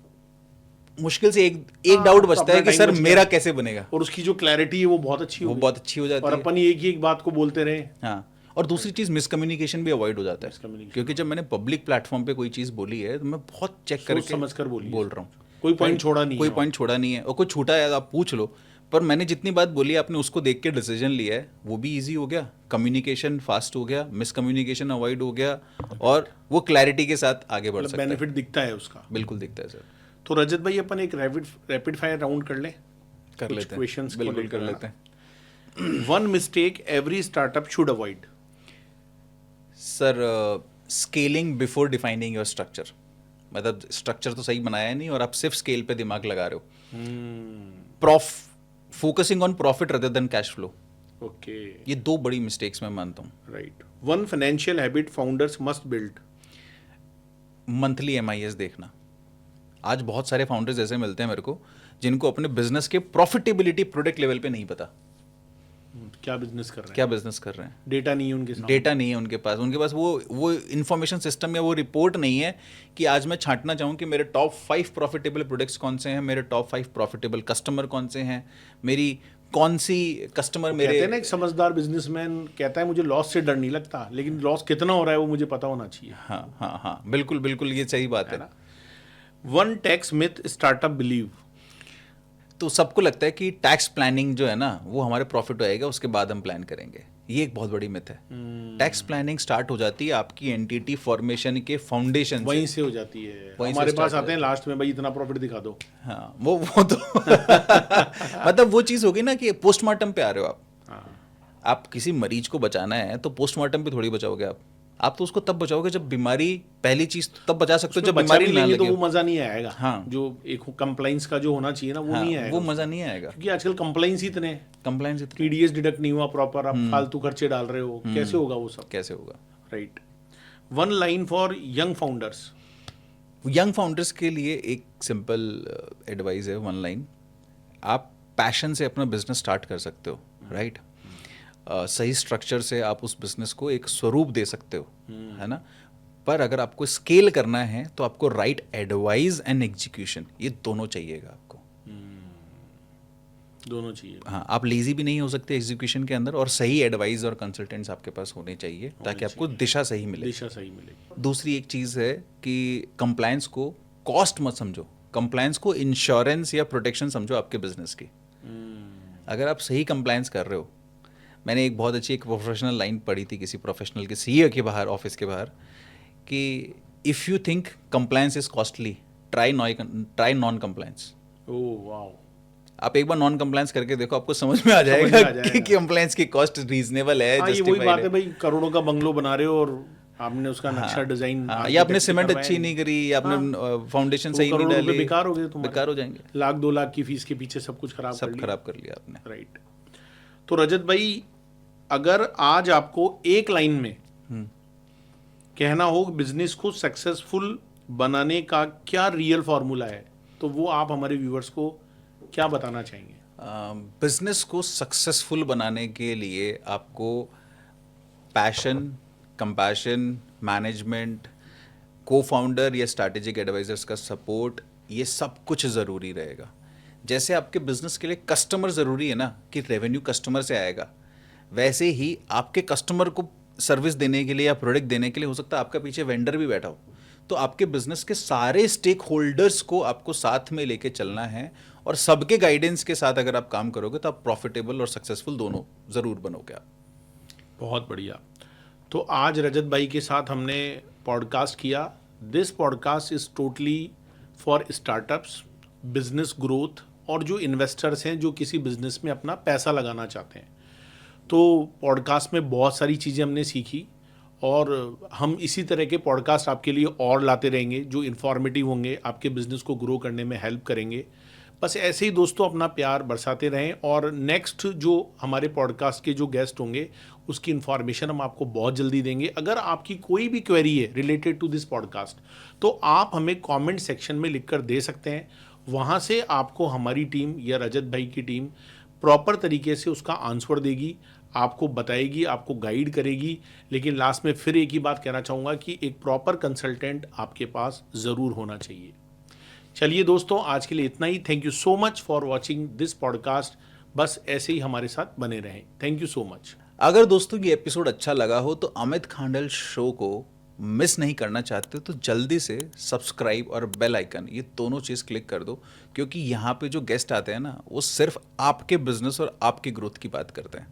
मुश्किल से एक डाउट बचता है कि सर मेरा कैसे बनेगा, और उसकी जो क्लैरिटी है वो बहुत अच्छी हो जाती है, और अपन एक ही एक बात को बोलते रहे। हाँ, और दूसरी चीज़ मिसकम्युनिकेशन भी अवॉइड हो जाता है, क्योंकि जब मैंने पब्लिक प्लेटफॉर्म पे कोई चीज़ बोली है तो मैं बहुत चेक करके समझ कर बोल रहा हूँ, कोई पॉइंट छोड़ा नहीं है, और कोई छूटा है आप पूछ लो, पर मैंने जितनी बात बोली आपने उसको देख के डिसीजन लिया है, वो भी इजी हो गया, कम्युनिकेशन फास्ट हो गया, मिसकम्युनिकेशन अवॉइड हो गया, और वो क्लैरिटी के साथ आगे बढ़ सकता है। बेनिफिट दिखता है उसका, बिल्कुल दिखता है सर। तो रजत भाई अपन एक रैपिड फायर राउंड कर लेते हैं, बिल्कुल कर लेते हैं। One mistake every startup should avoid? Sir scaling before defining your structure. मतलब स्ट्रक्चर तो सही बनाया नहीं और आप सिर्फ स्केल पे दिमाग लगा रहे हो। Focusing on profit rather than cash flow. Okay, ये 2 बड़ी मिस्टेक्स मैं मानता हूँ। Right. One financial habit founders must build? Monthly MIS देखना। आज बहुत सारे फाउंडर्स ऐसे मिलते हैं मेरे को जिनको अपने बिजनेस के प्रॉफिटेबिलिटी प्रोडक्ट लेवल पे नहीं पता क्या बिजनेस कर रहे हैं, क्या बिजनेस कर रहे हैं। डेटा नहीं है उनके सामने। डेटा नहीं है उनके पास वो इन्फॉर्मेशन सिस्टम या वो रिपोर्ट नहीं है कि आज मैं छांटना चाहूँ कि मेरे टॉप 5 प्रॉफिटेबल प्रोडक्ट्स कौन से हैं, मेरे टॉप 5 प्रॉफिटेबल कस्टमर कौन से हैं, मेरी कौन सी कस्टमर कहते मेरे। हैं ना, एक समझदार बिजनेसमैन कहता है मुझे लॉस से डर नहीं लगता, लेकिन लॉस कितना हो रहा है वो मुझे पता होना चाहिए। हाँ हाँ हाँ, बिल्कुल बिल्कुल, ये सही बात है। One tax myth startup believe. तो सबको लगता है कि टैक्स प्लानिंग जो है ना वो हमारे प्रॉफिट आएगा उसके बाद हम प्लान करेंगे। ये एक बहुत बड़ी मिथ है। टैक्स प्लानिंग स्टार्ट हो जाती है आपकी एंटिटी फॉर्मेशन के फाउंडेशन से। वहीं से हो जाती है। वहीं से हमारे पास start आते हैं लास्ट में, भाई इतना प्रॉफिट दिखा दो। हाँ वो तो मतलब वो चीज़ होगी ना कि पोस्टमार्टम पे आ रहे हो आप। हाँ। आप किसी मरीज को बचाना है तो पोस्टमार्टम पे थोड़ी बचाओगे आप तो उसको तब बचाओगे जब बीमारी, पहली चीज तब बचा सकते हो जब बचा बीमारी भी ना लेंगे लगे। तो वो मजा नहीं आएगा। हाँ। जो एक कंप्लाइंस का जो होना चाहिए ना, वो हाँ, नहीं आएगा। वो मजा नहीं आएगा क्योंकि आजकल कंप्लाइंस ही इतने, कंप्लायंस इतना टीडीएस डिडक्ट नहीं हुआ प्रॉपर, आप फालतू खर्चे डाल रहे हो, कैसे होगा वो सब। कैसे होगा। Right. One line for young founders. Young founders के लिए एक सिंपल एडवाइस है, वन लाइन। आप पैशन से अपना बिजनेस स्टार्ट कर सकते हो, राइट। सही स्ट्रक्चर से आप उस बिजनेस को एक स्वरूप दे सकते हो, है ना। पर अगर आपको स्केल करना है तो आपको राइट एडवाइस एंड एग्जीक्यूशन, ये दोनों चाहिएगा आपको। दोनों चाहिए। हाँ, आप लेजी भी नहीं हो सकते एग्जीक्यूशन के अंदर, और सही एडवाइस और कंसल्टेंट्स आपके पास होने चाहिए ताकि आपको दिशा सही मिले। दिशा सही मिलेगी। दूसरी एक चीज़ है कि कंप्लायंस को कॉस्ट मत समझो, कंप्लायंस को इंश्योरेंस या प्रोटेक्शन समझो आपके बिजनेस की। अगर आप सही कंप्लायंस कर रहे हो, मैंने एक बहुत अच्छी एक प्रोफेशनल लाइन पढ़ी थी किसी प्रोफेशनल के सीईओ के बाहर, ऑफिस के बाहर, कि if you think compliance is costly, try non compliance. Oh wow. आप एक बार नॉन कंप्लायंस करके देखो, आपको समझ में आ जाएगा कि कंप्लायंस की कॉस्ट रीजनेबल है, हाँ, ये वही बात है भाई, करोड़ों का बंगलो बना रहे हो और आपने उसका नक्शा डिजाइन, या आपने सीमेंट अच्छी नहीं करी, या आपने फाउंडेशन सही नहीं डाली, बेकार हो गए, बेकार हो जाएंगे। 1-2 लाख की फीस के पीछे सब कुछ खराब कर लिया आपने। राइट। तो रजत भाई, अगर आज आपको एक लाइन में कहना हो बिजनेस को सक्सेसफुल बनाने का क्या रियल फॉर्मूला है, तो वो आप हमारे व्यूअर्स को क्या बताना चाहेंगे? बिजनेस को सक्सेसफुल बनाने के लिए आपको पैशन, कंपैशन, मैनेजमेंट, को फाउंडर या स्ट्रैटेजिक एडवाइजर्स का सपोर्ट, ये सब कुछ ज़रूरी रहेगा। जैसे आपके बिजनेस के लिए कस्टमर ज़रूरी है ना, कि रेवेन्यू कस्टमर से आएगा, वैसे ही आपके कस्टमर को सर्विस देने के लिए या प्रोडक्ट देने के लिए हो सकता है आपका पीछे वेंडर भी बैठा हो। तो आपके बिजनेस के सारे स्टेक होल्डर्स को आपको साथ में लेके चलना है, और सबके गाइडेंस के साथ अगर आप काम करोगे तो आप प्रॉफिटेबल और सक्सेसफुल दोनों ज़रूर बनोगे आप। बहुत बढ़िया। तो आज रजत भाई के साथ हमने पॉडकास्ट किया। This podcast is totally for startups, business growth, और जो इन्वेस्टर्स हैं जो किसी बिजनेस में अपना पैसा लगाना चाहते हैं। तो पॉडकास्ट में बहुत सारी चीज़ें हमने सीखी, और हम इसी तरह के पॉडकास्ट आपके लिए और लाते रहेंगे जो इन्फॉर्मेटिव होंगे, आपके बिजनेस को ग्रो करने में हेल्प करेंगे। बस ऐसे ही दोस्तों अपना प्यार बरसाते रहें, और नेक्स्ट जो हमारे पॉडकास्ट के जो गेस्ट होंगे उसकी इन्फॉर्मेशन हम आपको बहुत जल्दी देंगे। अगर आपकी कोई भी क्वेरी है रिलेटेड टू दिस पॉडकास्ट, तो आप हमें कमेंट सेक्शन में लिखकर दे सकते हैं। वहाँ से आपको हमारी टीम या रजत भाई की टीम प्रॉपर तरीके से उसका आंसर देगी, आपको बताएगी, आपको गाइड करेगी। लेकिन लास्ट में फिर एक ही बात कहना चाहूँगा कि एक प्रॉपर कंसल्टेंट आपके पास ज़रूर होना चाहिए। चलिए दोस्तों, आज के लिए इतना ही। Thank you so much for watching this podcast. बस ऐसे ही हमारे साथ बने रहें। Thank you so much. अगर दोस्तों ये एपिसोड अच्छा लगा हो तो अमित खांडल शो को मिस नहीं करना चाहते तो जल्दी से सब्सक्राइब और बेल आइकन, ये दोनों चीज़ क्लिक कर दो, क्योंकि यहाँ पे जो गेस्ट आते हैं ना वो सिर्फ आपके बिजनेस और आपकी ग्रोथ की बात करते हैं।